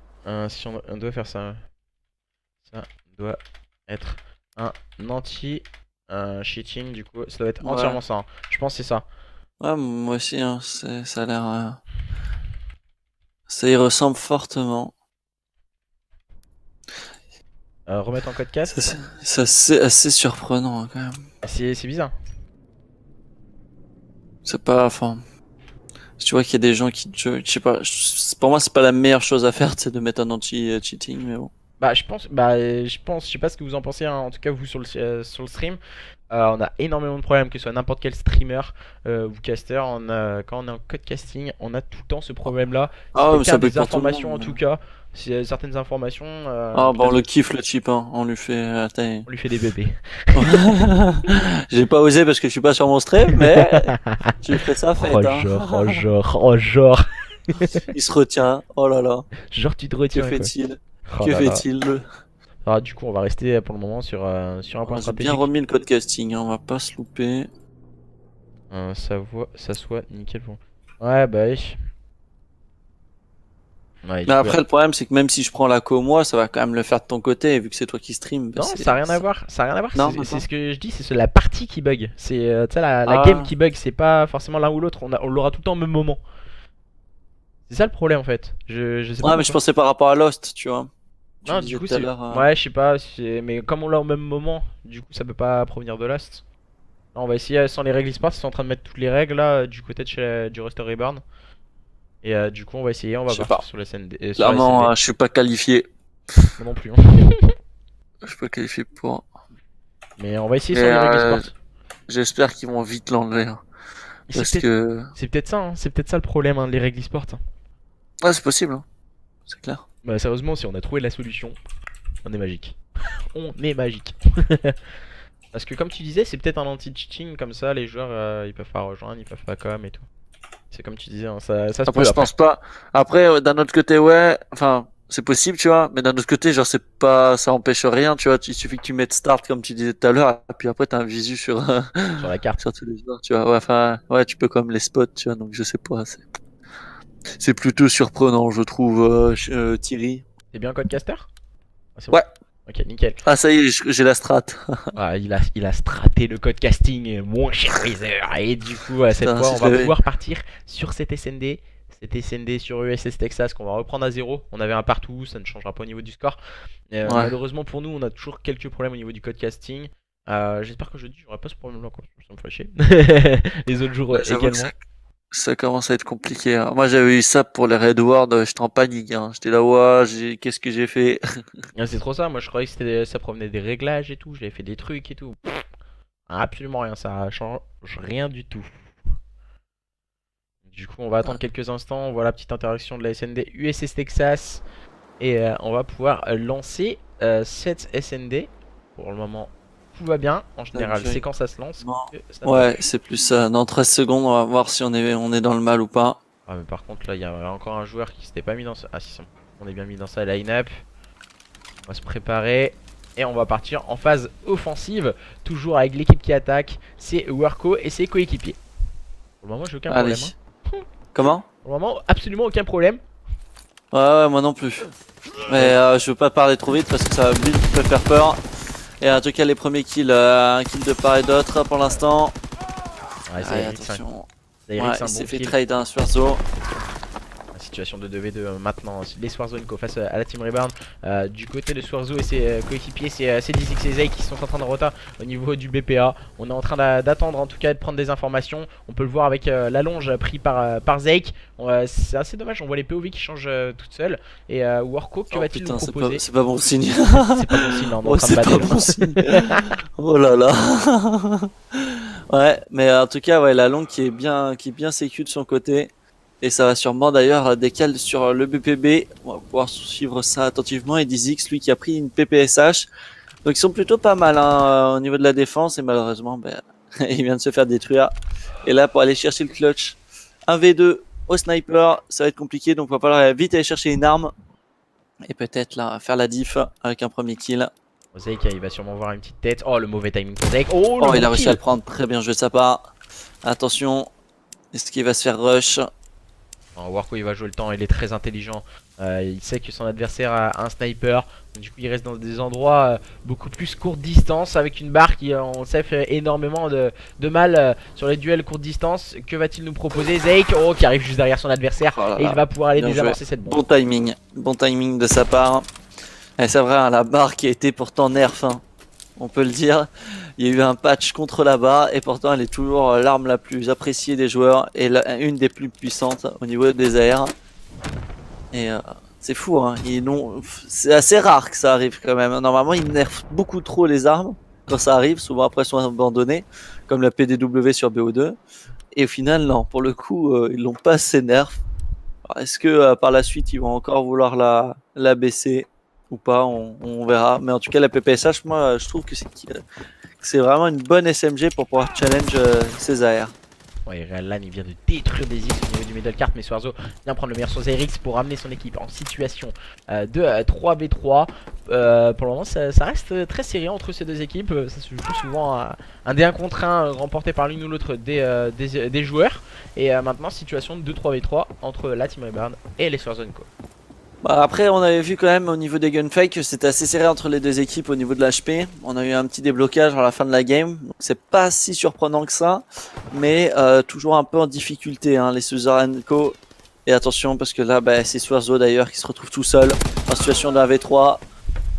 si on doit faire ça. Ça doit être un anti cheating du coup. Ça doit être
Ouais.
entièrement ça hein. Je pense que c'est ça.
Ouais, moi aussi, hein, ça a l'air. Ça y ressemble fortement.
Remettre en code 4.
C'est assez surprenant hein, quand même.
C'est bizarre.
C'est pas. Enfin. Si tu vois qu'il y a des gens qui. Je sais pas. Pour moi, c'est pas la meilleure chose à faire, c'est de mettre un anti-cheating, mais bon.
Je sais pas ce que vous en pensez, hein, en tout cas vous sur le stream. On a énormément de problèmes, que ce soit n'importe quel streamer ou caster. Quand on est en code casting, on a tout le temps ce problème là.
Ah, mais ça bug
des
pour tout le
informations
monde.
en tout cas. Certaines informations.
Ah, bon, on
peut-être
le kiffe le chip, hein. On lui fait. Attends.
on lui fait des bébés.
J'ai pas osé parce que je suis pas sur mon stream, mais. Tu fais ça, fait,
Oh
hein.
genre.
Il se retient. Oh là là.
Genre tu te
Que
retiens quoi.
fait-il?
Oh
Que
là là.
fait-il?
Ah, du coup on va rester pour le moment sur un point
J'ai bien
stratégique.
remis le code casting, hein. On va pas se louper.
Ça soit nickel pour. Ouais bah oui. Ouais, du
Mais
coup,
après, le problème, c'est que même si je prends la co moi, ça va quand même le faire de ton côté, vu que c'est toi qui stream.
non, ça a rien à voir. Ça a rien à voir.
Non,
C'est
maintenant.
ce que je dis, c'est la partie qui bug. C'est tu sais la
Ah.
game qui bug. C'est pas forcément l'un ou l'autre. On l'aura tout le temps au même moment. C'est ça le problème en fait. Je sais pas.
Ouais, mais je
pourquoi.
pensais par rapport à Lost, tu vois. Tu
Non,
disais
du coup
tout à
c'est.
l'heure.
Ouais, je sais pas. Mais comme on l'a au même moment, du coup ça peut pas provenir de Lost. Là, on va essayer sans les règles e-sport. Ils sont en train de mettre toutes les règles là du côté de du Roster Reborn. Et du coup on va essayer. On va
Je sais
partir
pas.
sur la SND. Sur la
Clairement,
SND.
je suis pas qualifié.
Moi non plus. Hein.
Je suis pas qualifié pour.
Mais on va essayer
Mais,
sur les règles sport.
J'espère qu'ils vont vite l'enlever. Hein, parce que.
C'est peut-être ça, hein. C'est peut-être ça le problème, hein, les règles sport.
Ouais, c'est possible. Hein. C'est clair.
Bah sérieusement, si on a trouvé la solution, on est magique. On est magique. Parce que comme tu disais, c'est peut-être un anti-cheating comme ça, les joueurs ils peuvent pas rejoindre, ils peuvent pas com et tout. C'est comme tu disais, hein, ça se
Après,
peut
je
après.
pense pas. Après, d'un autre côté, ouais. Enfin, c'est possible, tu vois. Mais d'un autre côté, genre, c'est pas, ça empêche rien, tu vois. Il suffit que tu mettes start, comme tu disais tout à l'heure. Et puis après, t'as un visu sur,
Sur la carte.
sur tous les joueurs, tu vois. Ouais, enfin, ouais, tu peux comme les spots, tu vois. Donc, je sais pas. C'est plutôt surprenant, je trouve, Thierry.
C'est bien Codecaster? Ah, c'est bon.
Ouais.
Ok, nickel.
Ah, ça y est, j'ai la strat.
Ah, il a straté le code casting, mon cher Freezer. Et du coup, cette
Putain,
fois,
si
on
je
va
l'avais.
pouvoir partir sur cet SND. Cet SND sur USS Texas qu'on va reprendre à 0. On avait un partout, ça ne changera pas au niveau du score.
Ouais.
Malheureusement pour nous, on a toujours quelques problèmes au niveau du code casting. J'espère que jeudi, j'aurai pas ce problème-là, quoi. Ça me ferait chier. Les autres jours
Ouais, j'avoue que
également.
ça commence à être compliqué. Hein. Moi, j'avais eu ça pour les Red Ward, j'étais en panique. Hein. J'étais là, ouais, qu'est-ce que j'ai fait?
C'est trop ça, moi je croyais que ça provenait des réglages et tout, j'avais fait des trucs et tout. Absolument rien, ça change rien du tout. Du coup, on va attendre quelques instants, on voit la petite interaction de la SND USS Texas. Et on va pouvoir lancer cette SND. Pour le moment, tout va bien. En général, c'est quand ça se lance.
Non.
que ça ne va
Ouais,
plus.
c'est plus ça. Dans 13 secondes, on va voir si on est dans le mal ou pas.
Ah, mais par contre, là, il y a encore un joueur qui s'était pas mis dans ça. Ah, si, on est bien mis dans sa line-up. On va se préparer. Et on va partir en phase offensive. Toujours avec l'équipe qui attaque. C'est Worko et ses coéquipiers. Pour le moment, j'ai aucun
Allez.
problème. Hein.
Comment?
Pour le moment, absolument aucun problème.
Ouais, moi non plus. Mais je veux pas parler trop vite parce que ça va vite peut faire peur. Et en tout cas, les premiers kills, un kill de part et d'autre pour l'instant.
Ouais, c'est
Allez,
Eric,
attention.
c'est
Ouais,
un
il
bon
s'est fait
kill.
trade un Swerzo.
Situation de 2v2 maintenant, les Swarzone face à la team Rebound. Du côté de Swarzo et ses coéquipiers, c'est Dizix et Zay qui sont en train de rota au niveau du BPA. On est en train d'attendre en tout cas de prendre des informations. On peut le voir avec l'allonge pris par Zake. C'est assez dommage, on voit les POV qui changent toutes seules. Et Worko, que va-t-il nous proposer?
C'est pas bon signe.
C'est pas bon signe, là, on est en
Oh,
train
c'est
de
pas
bader,
bon signe. Oh là là. Ouais, mais en tout cas, ouais, la longue qui est bien sécu de son côté. Et ça va sûrement d'ailleurs décaler sur le BPB. On va pouvoir suivre ça attentivement. Et Dizix, lui, qui a pris une PPSH. Donc ils sont plutôt pas mal hein, au niveau de la défense. Et malheureusement, ben, il vient de se faire détruire. Et là, pour aller chercher le clutch, un V2 au sniper, ça va être compliqué. Donc il va falloir vite aller chercher une arme. Et peut-être là, faire la diff avec un premier kill.
Zake, il va sûrement voir une petite tête. Oh, le mauvais timing pour Zake. Oh,
Oh,
le
il
bon
a réussi
kill.
à le prendre. Très bien joué de sa part. Attention. Est-ce qu'il va se faire rush?
Worko il va jouer le temps, il est très intelligent. Il sait que son adversaire a un sniper. Donc, du coup il reste dans des endroits beaucoup plus courte distance avec une barre qui on le sait fait énormément de mal sur les duels courte distance. Que va-t-il nous proposer? Zake, oh, qui arrive juste derrière son adversaire.
Oh là
Et
là.
il va pouvoir aller
Bien
désamorcer cette bombe.
Bon timing de sa part. Et c'est vrai, hein, la barre qui a été pourtant nerf, hein, on peut le dire. Il y a eu un patch contre la barre et pourtant elle est toujours l'arme la plus appréciée des joueurs et une des plus puissantes au niveau des airs. Et c'est fou, hein. C'est assez rare que ça arrive quand même. Normalement, ils nerfent beaucoup trop les armes quand ça arrive. Souvent après, elles sont abandonnées, comme la PDW sur BO2. Et au final, non. Pour le coup, ils l'ont pas assez nerf. Est-ce que par la suite, ils vont encore vouloir la baisser ou pas? On verra. Mais en tout cas, la PPSH, moi, je trouve que c'est vraiment une bonne SMG pour pouvoir challenge ces AR.
Ouais, Real il vient de détruire des X au niveau du middle cart, mais Swarzo vient prendre le meilleur sur Zerix pour amener son équipe en situation de 3v3. Pour le moment, ça reste très serré entre ces deux équipes. Ça se joue souvent un D1 contre 1 remporté par l'une ou l'autre des joueurs. Et maintenant, situation de 2-3v3 entre la Team Rebound et les Swarzone Co.
Bah après, on avait vu quand même au niveau des gunfights que c'était assez serré entre les deux équipes au niveau de l'HP. On a eu un petit déblocage à la fin de la game, donc c'est pas si surprenant que ça, mais toujours un peu en difficulté, hein, les Suzerain Co. Et attention parce que là, bah, c'est Swerzo d'ailleurs qui se retrouve tout seul en situation d'un V3.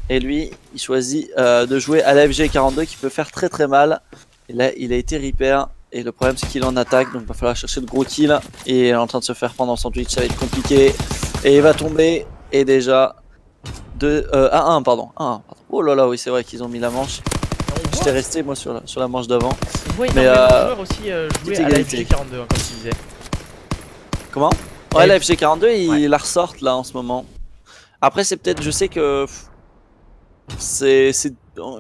Et lui, il choisit de jouer à la FG42 qui peut faire très très mal. Et là, il a été repair. Et le problème, c'est qu'il est en attaque, donc il va falloir chercher de gros kills. Et il est en train de se faire prendre en sandwich, ça va être compliqué. Et il va tomber. Et déjà, 1-1, pardon. 1-1, pardon. Oh là là, oui, c'est vrai qu'ils ont mis la manche.
On
J'étais
voit,
resté moi sur la manche d'avant.
on voit
Mais,
énormément de joueurs aussi jouer à la
égalité.
FG42, hein, comme tu disais.
Comment? Ouais, la
Ouais.
FG42, ils la ressortent là en ce moment. Après, c'est peut-être, je sais que c'est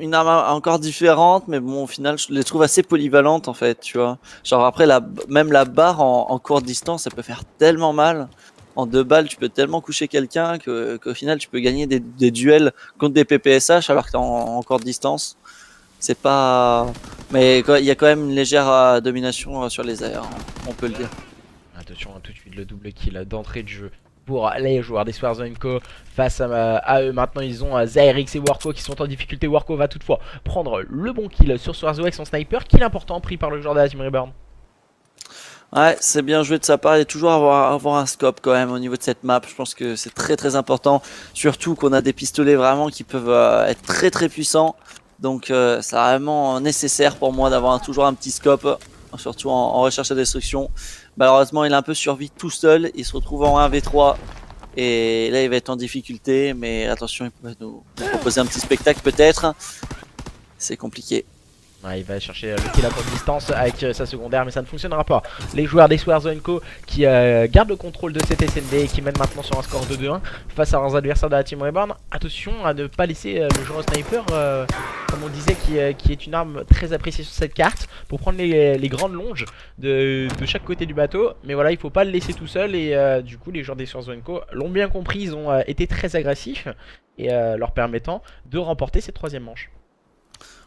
une arme encore différente, mais bon, au final, je les trouve assez polyvalentes en fait, tu vois. Genre après, même la barre en courte distance, ça peut faire tellement mal. En 2 balles, tu peux tellement coucher quelqu'un qu'au final, tu peux gagner des duels contre des PPSH alors que t'es en courte distance. C'est pas. Mais il y a quand même une légère domination sur les airs, hein, on peut le dire.
Attention, hein, tout de suite le double kill d'entrée de jeu pour les joueurs des Swarzone Co face à eux. Maintenant ils ont Zyrix et Warco qui sont en difficulté. Warco va toutefois prendre le bon kill sur Swarzo avec son sniper. Kill important pris par le joueur de la Team Reborn.
Ouais, c'est bien joué de sa part. Il y a toujours avoir un scope quand même au niveau de cette map. Je pense que c'est très très important. Surtout qu'on a des pistolets vraiment qui peuvent être très très puissants. Donc c'est vraiment nécessaire pour moi d'avoir toujours un petit scope. Surtout en recherche et destruction. Malheureusement, il a un peu survécu tout seul. Il se retrouve en 1v3. Et là, il va être en difficulté. Mais attention, il pourrait nous proposer un petit spectacle peut-être. C'est compliqué.
Ouais, il va chercher le kill à courte distance avec sa secondaire, mais ça ne fonctionnera pas. Les joueurs des Swarzone Co qui gardent le contrôle de cette SND et qui mènent maintenant sur un score de 2-1 face à leurs adversaires de la Team Reborn. Attention à ne pas laisser le joueur sniper, comme on disait, qui est une arme très appréciée sur cette carte, pour prendre les grandes longes de chaque côté du bateau. Mais voilà, il faut pas le laisser tout seul et du coup les joueurs des Swarzone Co l'ont bien compris, ils ont été très agressifs et leur permettant de remporter cette troisième manche.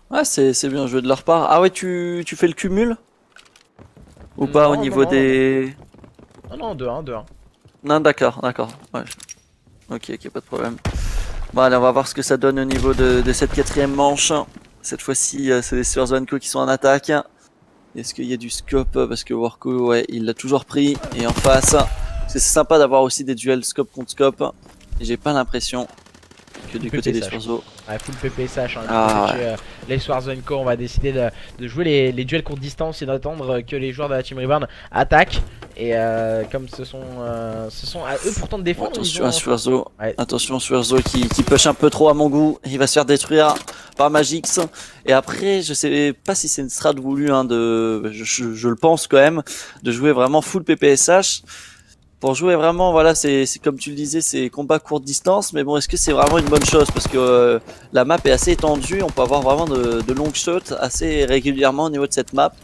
Ouais, c'est bien joué de leur part. Ah ouais, tu fais le cumul? Ou pas au niveau des...
Non, 2-1, 2-1.
Non, d'accord. Ouais. Ok, pas de problème. Bon, allez, on va voir ce que ça donne au niveau de cette quatrième manche. Cette fois-ci, c'est les Swarzone Co qui sont en attaque. Est-ce qu'il y a du scope? Parce que Warco, ouais, il l'a toujours pris. Et en face, c'est sympa d'avoir aussi des duels scope contre scope. Et j'ai pas l'impression que du côté des Swarzone.
Ouais, full PPSH, hein,
Ah,
chez, les Swarzone Co, on va décider de jouer les duels courte distance et d'attendre que les joueurs de la Team Reborn attaquent. Et comme ce sont à eux pourtant de défendre.
Attention
ont...
à Swarzone,
ouais.
attention Swarzone qui push un peu trop à mon goût. Il va se faire détruire par Magix. Et après, je sais pas si c'est une strat voulue, hein, je le pense quand même, de jouer vraiment full PPSH. Pour jouer vraiment, voilà, c'est comme tu le disais, c'est combat courte distance, mais bon, est-ce que c'est vraiment une bonne chose? Parce que la map est assez étendue, on peut avoir vraiment de longues shots assez régulièrement au niveau de cette map.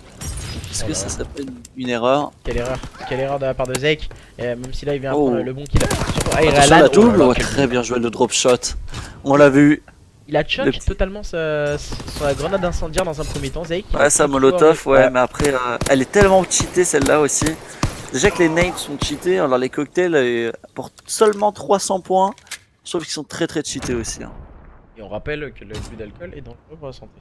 Est-ce que ça s'appelle une erreur?
Quelle erreur de la part de Zeke, même si là il vient
Oh.
prendre le bon kill. Surtout
Attention à la double,
oh,
ouais, très bien joué le drop shot. On l'a vu.
il a choc totalement sa grenade incendiaire dans un premier temps, Zeke.
Ouais, sa molotov, ouais, mais après, elle est tellement cheatée celle-là aussi. Déjà que les nades sont cheatés, alors les cocktails portent seulement 300 points. Je trouve qu'ils sont très très cheatés aussi. Hein.
Et on rappelle que le but d'alcool est dangereux pour la santé.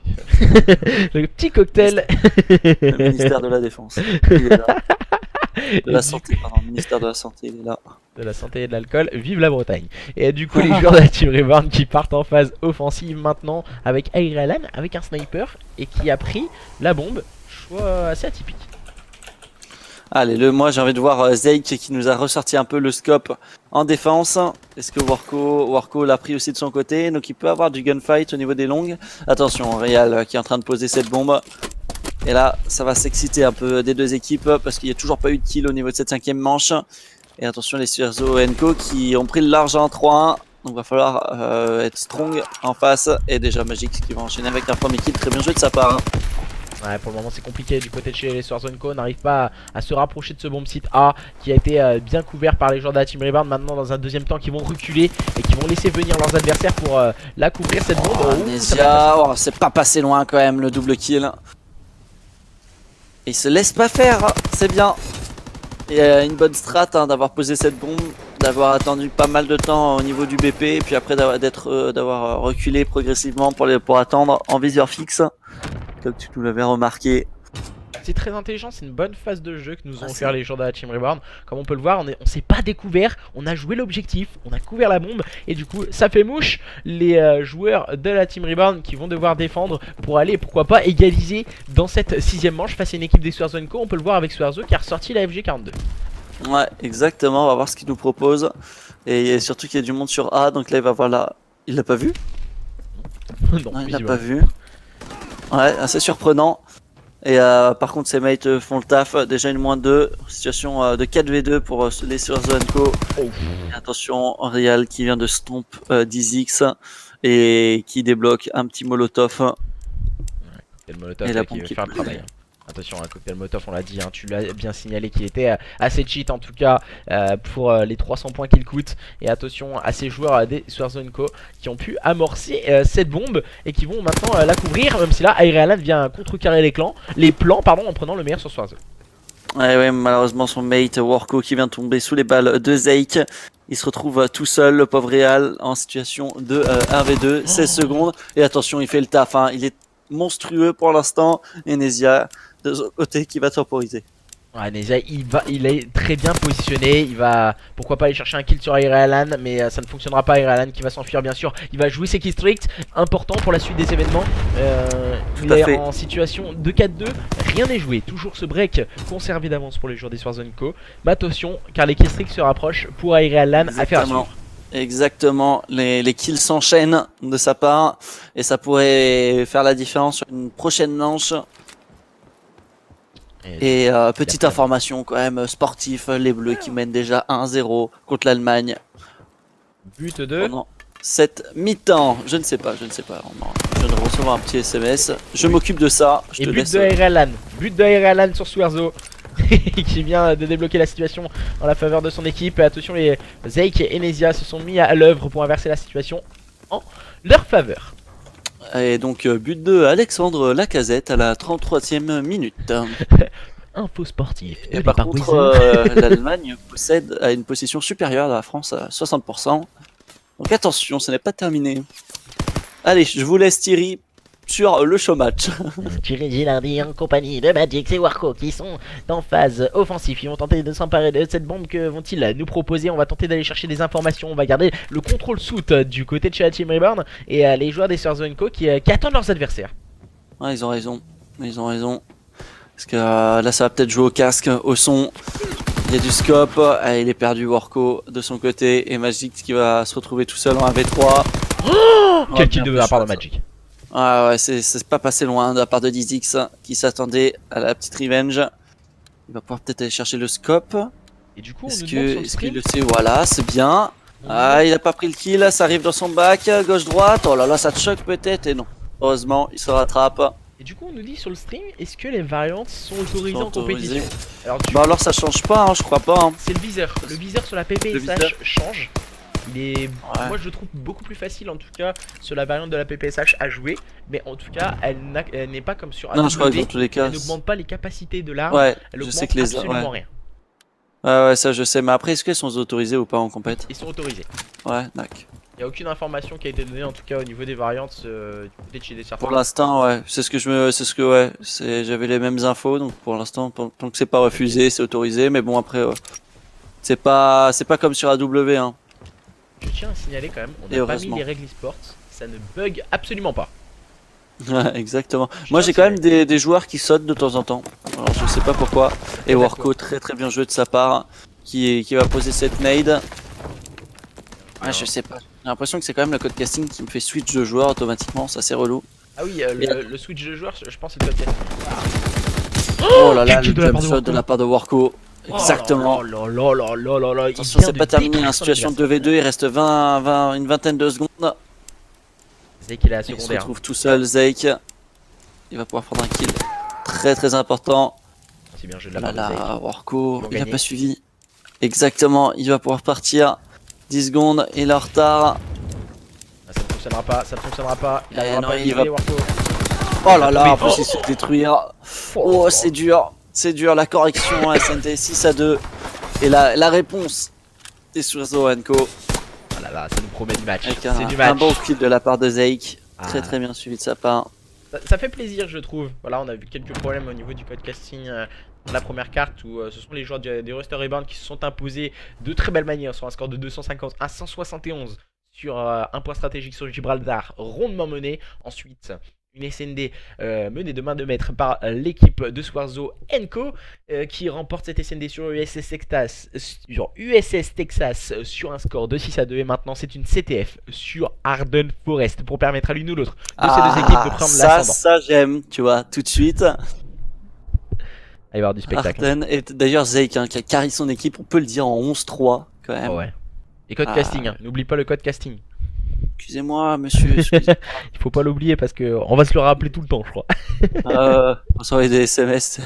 Le petit cocktail.
Le ministère de la Défense. Il est là. De la Santé, pardon. Le ministère de la Santé, il est là.
De la santé et de l'alcool, vive la Bretagne. Et du coup les joueurs de la Team Reborn qui partent en phase offensive maintenant avec Alan, avec un sniper, et qui a pris la bombe, choix assez atypique.
Allez, moi j'ai envie de voir Zeke qui nous a ressorti un peu le scope en défense. Est-ce que Warco l'a pris aussi de son côté? Donc il peut avoir du gunfight au niveau des longues. Attention, Real qui est en train de poser cette bombe. Et là, ça va s'exciter un peu des deux équipes parce qu'il n'y a toujours pas eu de kill au niveau de cette cinquième manche. Et attention les Swarzone Co qui ont pris le large en 3-1. Donc va falloir être strong en face. Et déjà Magix qui va enchaîner avec un premier kill. Très bien joué de sa part. Hein.
Ouais, pour le moment c'est compliqué du côté de chez les Swarzone Co, on n'arrive pas à se rapprocher de ce bomb site A qui a été bien couvert par les joueurs de la Team Reborn. Maintenant dans un deuxième temps qui vont reculer et qui vont laisser venir leurs adversaires pour la couvrir cette bombe.
C'est pas passé loin quand même le double kill. Et il se laisse pas faire, c'est bien. Il y a une bonne strat hein, d'avoir posé cette bombe, d'avoir attendu pas mal de temps au niveau du BP, et puis après d'avoir reculé progressivement pour attendre en viseur fixe, comme tu nous l'avais remarqué.
C'est très intelligent, c'est une bonne phase de jeu que nous ont offert les joueurs de la Team Reborn. Comme on peut le voir, on s'est pas découvert, on a joué l'objectif, on a couvert la bombe et du coup ça fait mouche. Les joueurs de la Team Reborn qui vont devoir défendre pour aller pourquoi pas égaliser dans cette sixième manche face à une équipe des Swarzone Co. On peut le voir avec Swarzone qui a ressorti la FG42.
Ouais, exactement, on va voir ce qu'il nous propose. Et surtout qu'il y a du monde sur A, donc là il va voir là. Il l'a pas vu?
Non,
Non, il n'a
visiblement.
pas vu. Ouais, assez surprenant. Et par contre, ses mates font le taf. Déjà une moins 2. Situation de 4v2 pour les Surzo Co.
Oh.
Et attention, Real qui vient de stomp 10x et qui débloque un petit molotov.
Cocktail Molotov
Et la
qui
pompe
veut
qui
faire le
plaît.
travail. Attention, un cocktail Molotov, on l'a dit, hein, tu l'as bien signalé, qui était assez cheat en tout cas pour les 300 points qu'il coûte. Et attention à ces joueurs des Swarzone Co qui ont pu amorcer cette bombe et qui vont maintenant la couvrir. Même si là, Alan vient contrecarrer les plans pardon, en prenant le meilleur sur Swarzone.
Ouais, malheureusement, son mate Warco qui vient de tomber sous les balles de Zeik. Il se retrouve tout seul, le pauvre Real, en situation de 1v2, 16 secondes. Et attention, il fait le taf, hein. Il est monstrueux pour l'instant. Et Nesia, de son côté, qui va temporiser.
Ouais, Nezia, il est très bien positionné. Il va, pourquoi pas aller chercher un kill sur Alan, mais ça ne fonctionnera pas. Alan qui va s'enfuir, bien sûr. Il va jouer ses kills stricts, important pour la suite des événements. Il est en situation de 4-2, rien n'est joué. Toujours ce break conservé d'avance pour les joueurs des Swarzone Co. Mais attention, car les kills stricts se rapprochent pour Alan à faire à suivre.
Exactement, les kills s'enchaînent de sa part et ça pourrait faire la différence sur une prochaine manche. Et petite information quand même sportif, les Bleus qui mènent déjà 1-0 contre l'Allemagne.
But de
pendant cette mi-temps. Je ne sais pas. Je viens de recevoir un petit SMS. Je m'occupe de ça. Je
et
te
but
laisse.
de Alan. But de Alan sur Swerzo. Qui vient de débloquer la situation en la faveur de son équipe. Et attention, les Zeik et Nezia se sont mis à l'œuvre pour inverser la situation en leur faveur.
Et donc but de Alexandre Lacazette à la 33e minute.
Info sportif.
Et par contre, l'Allemagne a une possession supérieure à la France à 60%. Donc attention, ce n'est pas terminé. Allez, je vous laisse Thierry sur le show match.
Thierry Gilardi en compagnie de Magic et Warco qui sont en phase offensive. Ils vont tenter de s'emparer de cette bombe. Que vont-ils nous proposer? On va tenter d'aller chercher des informations. On va garder le contrôle soute du côté de chez la Team Reborn. Et les joueurs des Swarzone Co qui attendent leurs adversaires.
Ouais, ils ont raison. Parce que là, ça va peut-être jouer au casque, au son. Il y a du scope. Il est perdu Warco de son côté. Et Magic qui va se retrouver tout seul en 1v3.
Quel kill de la part de Magic.
Ah ouais, c'est pas passé loin de la part de 10x qui s'attendait à la petite revenge. Il va pouvoir peut-être aller chercher le scope.
Et du coup,
Est-ce qu'il le sait? Voilà, c'est bien. Il a pas pris le kill, ça arrive dans son bac, gauche-droite. Oh là là, ça te choque peut-être. Et non, heureusement, il se rattrape.
Et du coup, on nous dit sur le stream, est-ce que les variantes sont autorisées en compétition?
Alors ça change pas, hein, je crois pas. Hein.
C'est le viseur. Le viseur sur la PPSH change. Il est, moi je le trouve beaucoup plus facile en tout cas sur la variante de la PPSH à jouer, mais en tout cas elle n'est pas comme sur AW.
Non, je crois que dans tous les cas,
elle n'augmente pas les capacités de l'arme.
Ouais,
elle
je
augmente
sais que les
absolument rien.
Ouais, ça je sais, mais après est-ce qu'elles sont autorisées ou pas en compète?
Ils sont autorisés.
Ouais, d'accord.
Il n'y a aucune information qui a été donnée en tout cas au niveau des variantes du côté de chez des certains.
Pour l'instant, ouais, j'avais les mêmes infos, donc pour l'instant, tant que c'est pas refusé, c'est autorisé, mais bon après, c'est pas comme sur AW, hein.
Je tiens à signaler quand même, on n'a pas mis les règles e-sport, ça ne bug absolument pas.
Ouais, exactement. Moi j'ai quand même des joueurs qui sautent de temps en temps. Alors je sais pas pourquoi. Et Warco très bien joué de sa part, qui va poser cette nade. Ouais, je sais pas. J'ai l'impression que c'est quand même le code casting qui me fait switch de joueur automatiquement, ça c'est relou.
Ah oui, le switch de joueur, je pense que c'est le code casting.
Oh là là, le jump shot de la part de Warco. Exactement.
Oh là.
Attention, c'est pas terminé, hein, situation de 2v2, il reste une vingtaine de secondes.
Zeik il est à secondaire.
Il se retrouve tout seul, Zeik. Il va pouvoir prendre un kill très important.
C'est bien joué de la part de Zeik.
Warco, il a pas suivi. Exactement, il va pouvoir partir. 10 secondes, il est en retard.
Ah, ça ne fonctionnera pas. Il n'arrivera pas à
il va...
Warco.
Oh là là, en plus il se fait détruire. Oh, c'est dur. C'est dur, la correction SNT 6-2. Et la réponse des Swarzone Co.
Ah là là, ça nous promet du match.
C'est du match. Un bon kill de la part de Zeik. Très bien suivi de sa part.
Ça fait plaisir, je trouve. Voilà, on a vu quelques problèmes au niveau du code casting dans la première carte où ce sont les joueurs des Roster Reborn qui se sont imposés de très belle manière sur un score de 250 à 171 sur un point stratégique sur Gibraltar, rondement mené. Ensuite, Une SND menée de main de maître par l'équipe de Swarzo Co qui remporte cette SND sur USS Texas sur un score de 6-2 et maintenant c'est une CTF sur Arden Forest pour permettre à l'une ou l'autre de ces deux équipes de prendre l'ascendant.
Ça j'aime, tu vois, tout de suite.
Il va y avoir du spectacle.
Arden, et d'ailleurs Zeke hein, qui a carry son équipe, on peut le dire en 11-3 quand même.
Oh ouais. Et code casting, hein. N'oublie pas le code casting.
Excusez-moi, monsieur. Excusez
Il faut pas l'oublier parce que on va se le rappeler tout le temps, je crois.
on s'envoie des SMS.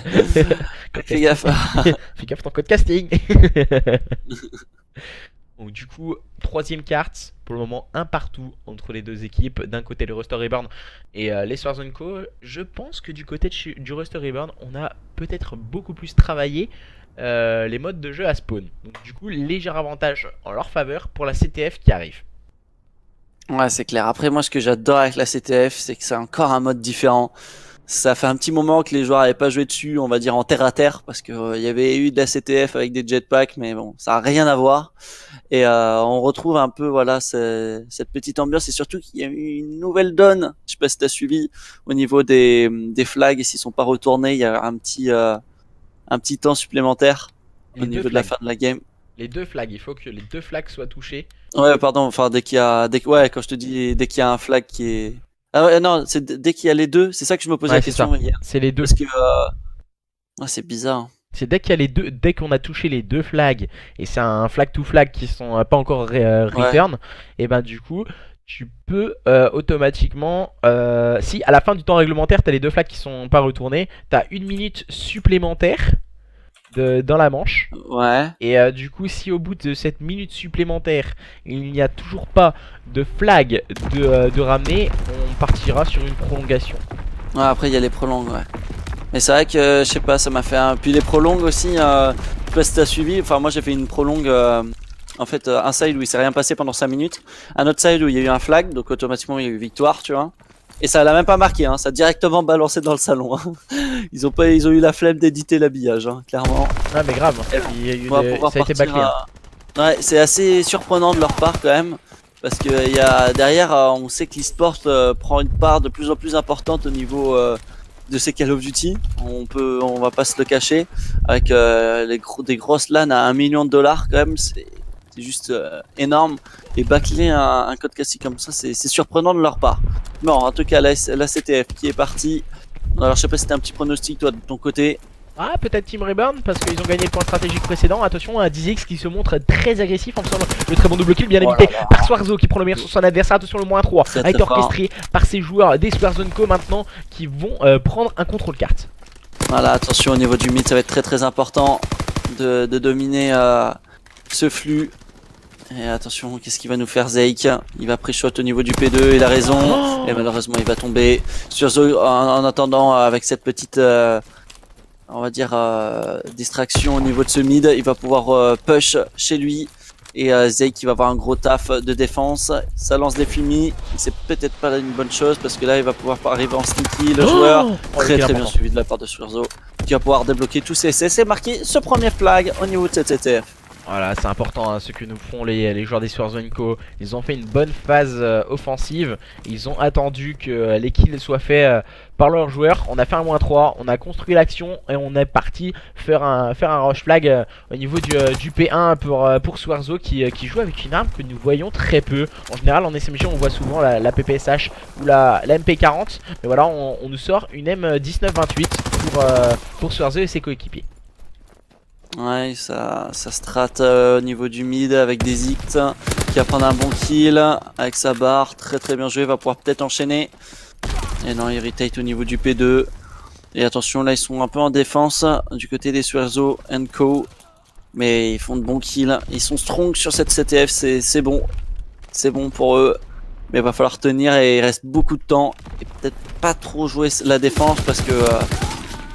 Fais gaffe.
Fais gaffe ton code casting. Donc du coup, troisième carte, pour le moment un partout entre les deux équipes. D'un côté le Ruster Reborn et les Swarzone Co. Je pense que du côté du Ruster Reborn, on a peut-être beaucoup plus travaillé les modes de jeu à spawn. Donc du coup, léger avantage en leur faveur pour la CTF qui arrive.
Ouais, c'est clair. Après, moi, ce que j'adore avec la CTF, c'est que c'est encore un mode différent. Ça fait un petit moment que les joueurs n'avaient pas joué dessus, on va dire en terre à terre, parce que y avait eu de la CTF avec des jetpacks, mais bon, ça a rien à voir. Et on retrouve un peu, voilà, cette petite ambiance, et surtout qu'il y a eu une nouvelle donne. Je sais pas si t'as suivi au niveau des flags, et s'ils sont pas retournés, il y a un petit temps supplémentaire au niveau de la fin de la game.
Les deux flags, il faut que les deux flags soient touchés.
Ouais, pardon, enfin, ouais, quand je te dis, dès qu'il y a un flag qui est, ah ouais, non, c'est dès qu'il y a les deux, c'est ça que je me posais la question hier.
C'est les deux.
Parce que, c'est bizarre.
C'est dès qu'il y a les deux, dès qu'on a touché les deux flags, et c'est un flag to flag qui sont pas encore return, ouais. Et ben du coup, tu peux automatiquement, si à la fin du temps réglementaire, t'as les deux flags qui sont pas retournés, t'as 1 minute supplémentaire dans la manche.
Ouais.
Et du coup, si au bout de cette minute supplémentaire, il n'y a toujours pas de flag de ramener, on partira sur une prolongation.
Ouais, après il y a les prolongues, ouais. Mais c'est vrai que, je sais pas, ça m'a fait un... Puis les prolongues aussi, je sais pas si t'as suivi, enfin moi j'ai fait une prolongue, en fait un side où il s'est rien passé pendant 5 minutes, un autre side où il y a eu un flag, donc automatiquement il y a eu victoire, tu vois. Et ça l'a même pas marqué, hein, ça a directement balancé dans le salon. Hein. Ils ont eu la flemme d'éditer l'habillage, hein, clairement.
Ah mais grave, ça a été bâclé.
Ouais, c'est assez surprenant de leur part quand même. Parce que y a, derrière, on sait que l'e-sport prend une part de plus en plus importante au niveau de ces Call of Duty. On va pas se le cacher. Avec des grosses LAN à $1 million quand même, c'est juste énorme. Et bâcler un code classique comme ça, c'est surprenant de leur part. Bon, en tout cas, la CTF qui est partie. Alors, je sais pas si c'était un petit pronostic, toi, de ton côté.
Ah, peut-être Team Reborn, parce qu'ils ont gagné le point stratégique précédent. Attention à 10X qui se montre très agressif en faisant le très bon double kill, bien évité par Swarzo qui prend le meilleur sur son adversaire. Attention, le moins 3 a été orchestré par ces joueurs des Swarzone Co maintenant qui vont prendre un contrôle carte.
Voilà, attention au niveau du mid, ça va être très important de dominer ce flux. Et attention, qu'est-ce qu'il va nous faire Zeke? Il va pré-shot au niveau du P2, il a raison. Et malheureusement, il va tomber sur Zo en attendant avec cette petite, on va dire, distraction au niveau de ce mid. Il va pouvoir push chez lui. Et Zeke qui va avoir un gros taf de défense. Ça lance des fumis. C'est peut-être pas une bonne chose parce que là, il va pouvoir arriver en sneaky. Le joueur, très bien suivi de la part de Swarzo, qui va pouvoir débloquer tous ses SS et marquer ce premier flag au niveau de cette CTF.
Voilà, c'est important hein, ce que nous font les joueurs des Swarzone Co. Ils ont fait une bonne phase offensive. Ils ont attendu que les kills soient faits par leurs joueurs. On a fait un -3, on a construit l'action et on est parti faire un rush flag au niveau du P1 pour Swarzo qui joue avec une arme que nous voyons très peu. En général en SMG on voit souvent la PPSH ou la MP40. Mais voilà, on nous sort une M1928 pour Swarzo et ses coéquipiers.
Ouais, ça strat au niveau du mid avec des hits qui va prendre un bon kill avec sa barre, très bien joué, va pouvoir peut-être enchaîner. Et non, il retake au niveau du P2. Et attention, là ils sont un peu en défense du côté des Swarzo Co. Mais ils font de bons kills, ils sont strong sur cette CTF, c'est bon pour eux. Mais il va falloir tenir et il reste beaucoup de temps et peut-être pas trop jouer la défense parce que...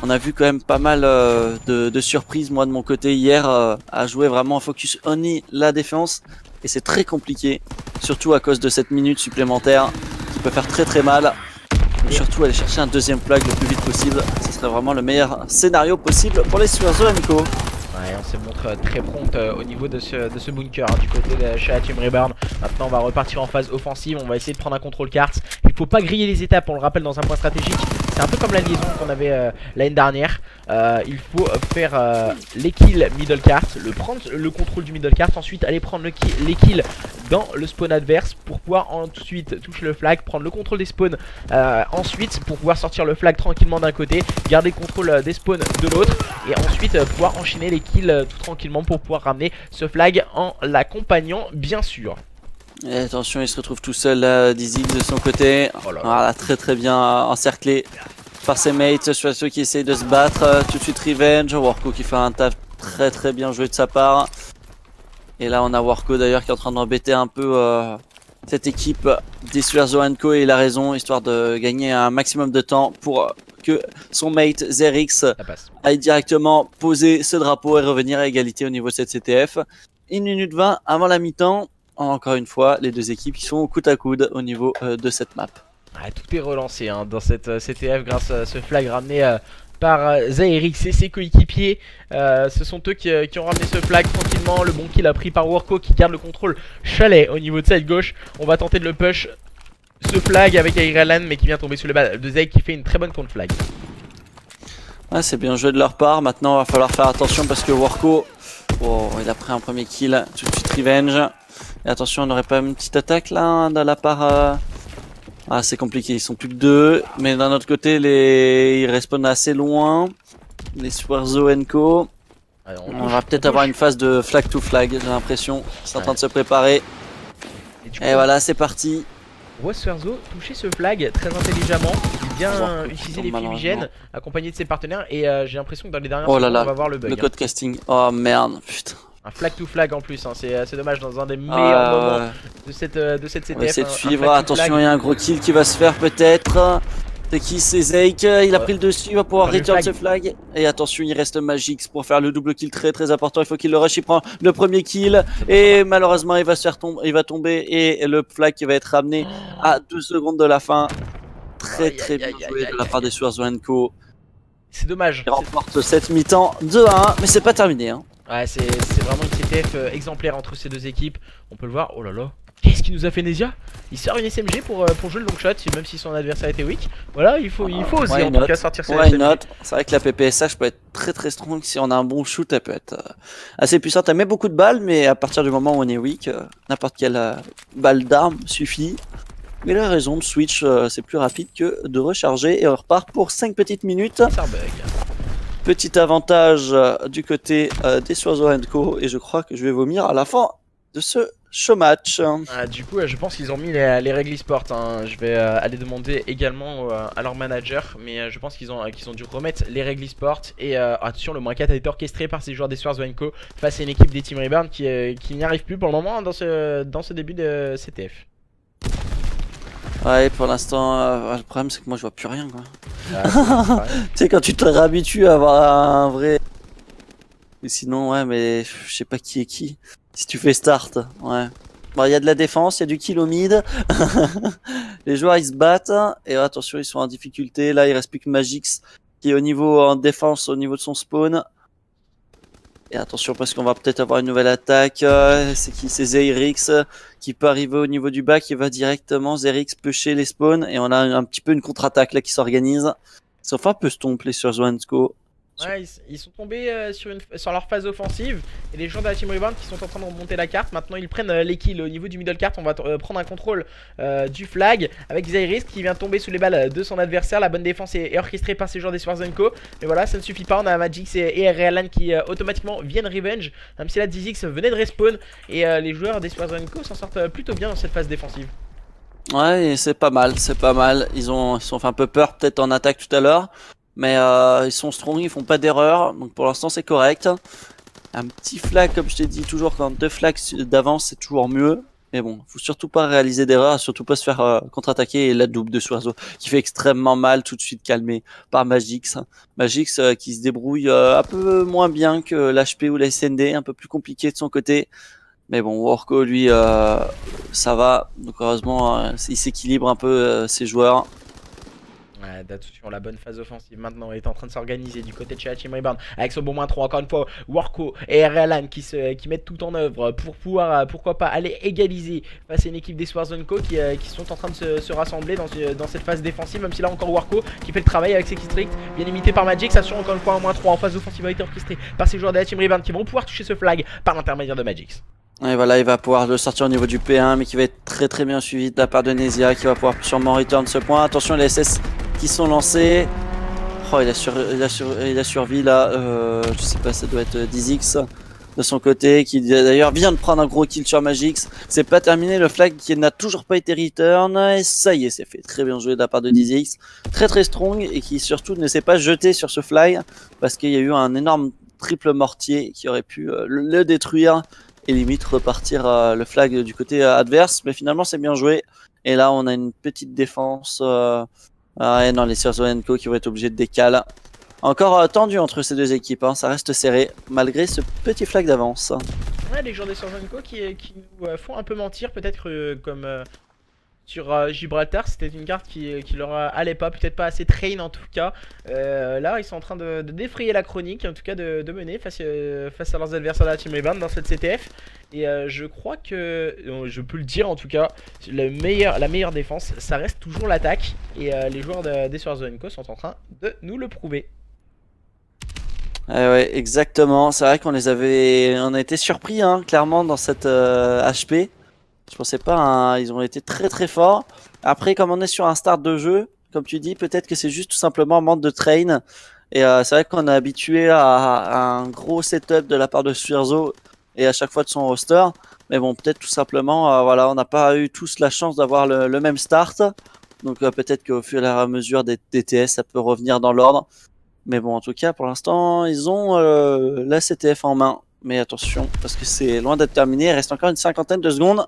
on a vu quand même pas mal de surprises, moi de mon côté hier, à jouer vraiment en focus only la défense. Et c'est très compliqué, surtout à cause de cette minute supplémentaire qui peut faire très mal. Donc surtout aller chercher un deuxième flag le plus vite possible, ce serait vraiment le meilleur scénario possible pour les Swarzone Co.
Ouais, on se montre très prompt au niveau de ce bunker du côté de chez la Team Reborn. Maintenant on va repartir en phase offensive, on va essayer de prendre un contrôle carte. Il faut pas griller les étapes, on le rappelle dans un point stratégique. C'est un peu comme la liaison qu'on avait l'année dernière. Il faut faire les kills middle cart, prendre le contrôle du middle cart, ensuite aller prendre les kills dans le spawn adverse pour pouvoir ensuite toucher le flag, prendre le contrôle des spawns ensuite pour pouvoir sortir le flag tranquillement d'un côté, garder le contrôle des spawns de l'autre et ensuite pouvoir enchaîner les kills tout tranquillement pour pouvoir ramener ce flag en l'accompagnant bien sûr.
Et attention, il se retrouve tout seul là, Dizzy de son côté.
Oh là là.
Voilà, très bien encerclé par ses mates, sur ceux qui essayent de se battre. Tout de suite Revenge, Warco qui fait un taf très bien joué de sa part. Et là on a Warco d'ailleurs qui est en train d'embêter un peu cette équipe des Suerzo & Co, et il a raison, histoire de gagner un maximum de temps pour que son mate Zerix aille directement poser ce drapeau et revenir à égalité au niveau de cette CTF. 1 minute 20 avant la mi-temps. Encore une fois, les deux équipes qui sont au coude à coude au niveau de cette map.
Ah, tout est relancé hein, dans cette CTF grâce à ce flag ramené par Zaerix et ses coéquipiers. Ce sont eux qui ont ramené ce flag tranquillement. Le bon kill a pris par Warco qui garde le contrôle chalet au niveau de side gauche. On va tenter de le push ce flag avec Ireland mais qui vient tomber sous le bas de Zaeg qui fait une très bonne contre flag.
Ouais, c'est bien joué de leur part. Maintenant, il va falloir faire attention parce que Warco, il a pris un premier kill. Tout de suite Revenge. Et attention, on n'aurait pas une petite attaque là hein, de la part... Ah, c'est compliqué, ils sont plus que 2. Mais d'un autre côté, ils respawnent assez loin. Les Suerzo & Co. On va peut-être avoir une phase de flag to flag, j'ai l'impression. C'est en train de se préparer. Et voilà, c'est parti.
On voit Suerzo toucher ce flag très intelligemment, bien utiliser les fumigènes, accompagné de ses partenaires. Et j'ai l'impression que dans les dernières secondes, on va voir le bug.
Le code casting. Oh merde, putain.
Un flag to flag en plus, hein. C'est dommage dans un des meilleurs moments de cette CTF.
On va essayer de suivre, attention il y a un gros kill qui va se faire peut-être. C'est qui? C'est Zeik, il a pris le dessus, il va pouvoir return ce flag. Et attention, il reste Magix pour faire le double kill très important, il faut qu'il le rush, il prend le premier kill. Et malheureusement il va se faire tomber, il va tomber et le flag qui va être ramené à 2 secondes de la fin. Très bien joué de la part des Suerzo & Co.
C'est dommage.
Il remporte cette mi-temps 2-1, mais c'est pas terminé hein.
Ouais, c'est vraiment une CTF exemplaire entre ces deux équipes. On peut le voir. Oh là là. Qu'est-ce qu'il nous a fait Nesia? Il sort une SMG pour jouer le long shot, même si son adversaire était weak. Voilà, il faut oser en tout cas sortir cette SMG.
C'est vrai que la PPSH peut être très strong. Si on a un bon shoot, elle peut être assez puissante. Elle met beaucoup de balles, mais à partir du moment où on est weak, n'importe quelle balle d'arme suffit. Mais la raison de switch, c'est plus rapide que de recharger. Et on repart pour 5 petites minutes. Petit avantage du côté des Suerzo & Co. Et je crois que je vais vomir à la fin de ce show match.
Du coup, je pense qu'ils ont mis les règles e-sport. Hein. Je vais aller demander également à leur manager. Mais je pense qu'ils ont dû remettre les règles e-sport. Et attention, le -4 a été orchestré par ces joueurs des Suerzo & Co. face à une équipe des Team Reborn qui n'y arrive plus pour le moment dans ce début de CTF.
Ouais, pour l'instant, le problème c'est que moi je vois plus rien quoi. Tu sais, quand tu te réhabitues à avoir un vrai. Et sinon, ouais, mais je sais pas qui est qui. Si tu fais start, ouais. Bon, il y a de la défense, il y a du kill au mid. Les joueurs ils se battent. Et attention, ils sont en difficulté. Là, il reste plus que Magix qui est au niveau en défense, au niveau de son spawn. Et attention parce qu'on va peut-être avoir une nouvelle attaque. C'est qui? C'est Zerix qui peut arriver au niveau du bas, qui va directement Zerix pusher les spawns. Et on a un petit peu une contre-attaque là qui s'organise. Sauf un peu stomp les Suerzo & Co.
Ouais, ils sont tombés sur leur phase offensive. Et les gens de la Team Reborn qui sont en train de remonter la carte. Maintenant ils prennent les kills au niveau du middle cart. On va prendre un contrôle du flag avec Zairis qui vient tomber sous les balles de son adversaire. La bonne défense est orchestrée par ces joueurs des Suerzo & Co. Mais voilà, ça ne suffit pas. On a Magix et Realan qui automatiquement viennent revenge. Même si la Dizix venait de respawn. Et les joueurs des Suerzo & Co s'en sortent plutôt bien dans cette phase défensive.
Ouais, c'est pas mal, c'est pas mal. Ils sont fait un peu peur peut-être en attaque tout à l'heure. Mais ils sont strong, ils font pas d'erreur. Donc pour l'instant c'est correct. Un petit flag, comme je t'ai dit, toujours quand 2 flags d'avance c'est toujours mieux. Mais bon, faut surtout pas réaliser d'erreur, surtout pas se faire contre-attaquer. Et la double de Suerzo qui fait extrêmement mal, tout de suite calmé par Magix. Magix qui se débrouille un peu moins bien que l'HP ou la SND, un peu plus compliqué de son côté. Mais bon, Warco lui ça va. Donc heureusement il s'équilibre un peu ses joueurs.
Ouais, attention, la bonne phase offensive maintenant est en train de s'organiser du côté de chez la Team Rebound avec son bon -3. Encore une fois, Warco et RLN qui mettent tout en œuvre pour pouvoir, pourquoi pas, aller égaliser face à une équipe des Swarzone Co qui sont en train de se rassembler dans cette phase défensive. Même si là encore Warco qui fait le travail avec ses districts, bien limité par Magix. Attention, encore une fois, un -3 en phase offensive a été orchestré par ces joueurs de la Team Rebound qui vont pouvoir toucher ce flag par l'intermédiaire de Magix.
Et voilà, il va pouvoir le sortir au niveau du P1, mais qui va être très bien suivi de la part de Nesia, qui va pouvoir sûrement return ce point. Attention, les SS qui sont lancés. Oh, il a survécu là. Je sais pas, ça doit être 10x de son côté, qui d'ailleurs vient de prendre un gros kill sur Magix. C'est pas terminé, le flag qui n'a toujours pas été return. Et ça y est, c'est fait. Très bien joué de la part de 10x. Très strong, et qui surtout ne s'est pas jeté sur ce fly, parce qu'il y a eu un énorme triple mortier qui aurait pu le détruire. Et limite repartir le flag du côté adverse, mais finalement c'est bien joué. Et là on a une petite défense dans les Swarzone Co qui vont être obligés de décaler. Encore tendu entre ces deux équipes, hein. Ça reste serré malgré ce petit flag d'avance.
Ouais, les joueurs des Swarzone Co qui nous font un peu mentir, peut-être comme sur Gibraltar, c'était une carte qui leur allait pas, peut-être pas assez train en tout cas. Là, ils sont en train de défrayer la chronique, en tout cas de mener face à leurs adversaires de la Team Rebound dans cette CTF. Et je crois que, je peux le dire en tout cas, la meilleure défense, ça reste toujours l'attaque. Et les joueurs des Swarzone Co sont en train de nous le prouver.
Ouais, exactement. C'est vrai qu'on on a été surpris, hein, clairement, dans cette HP. Je pensais pas, hein, ils ont été très forts. Après, comme on est sur un start de jeu, comme tu dis, peut-être que c'est juste tout simplement un manque de train. Et c'est vrai qu'on est habitué à un gros setup de la part de Swerzo et à chaque fois de son roster. Mais bon, peut-être tout simplement, voilà, on n'a pas eu tous la chance d'avoir le même start. Donc peut-être qu'au fur et à mesure des TS, ça peut revenir dans l'ordre. Mais bon, en tout cas, pour l'instant, ils ont la CTF en main. Mais attention, parce que c'est loin d'être terminé. Il reste encore une cinquantaine de secondes.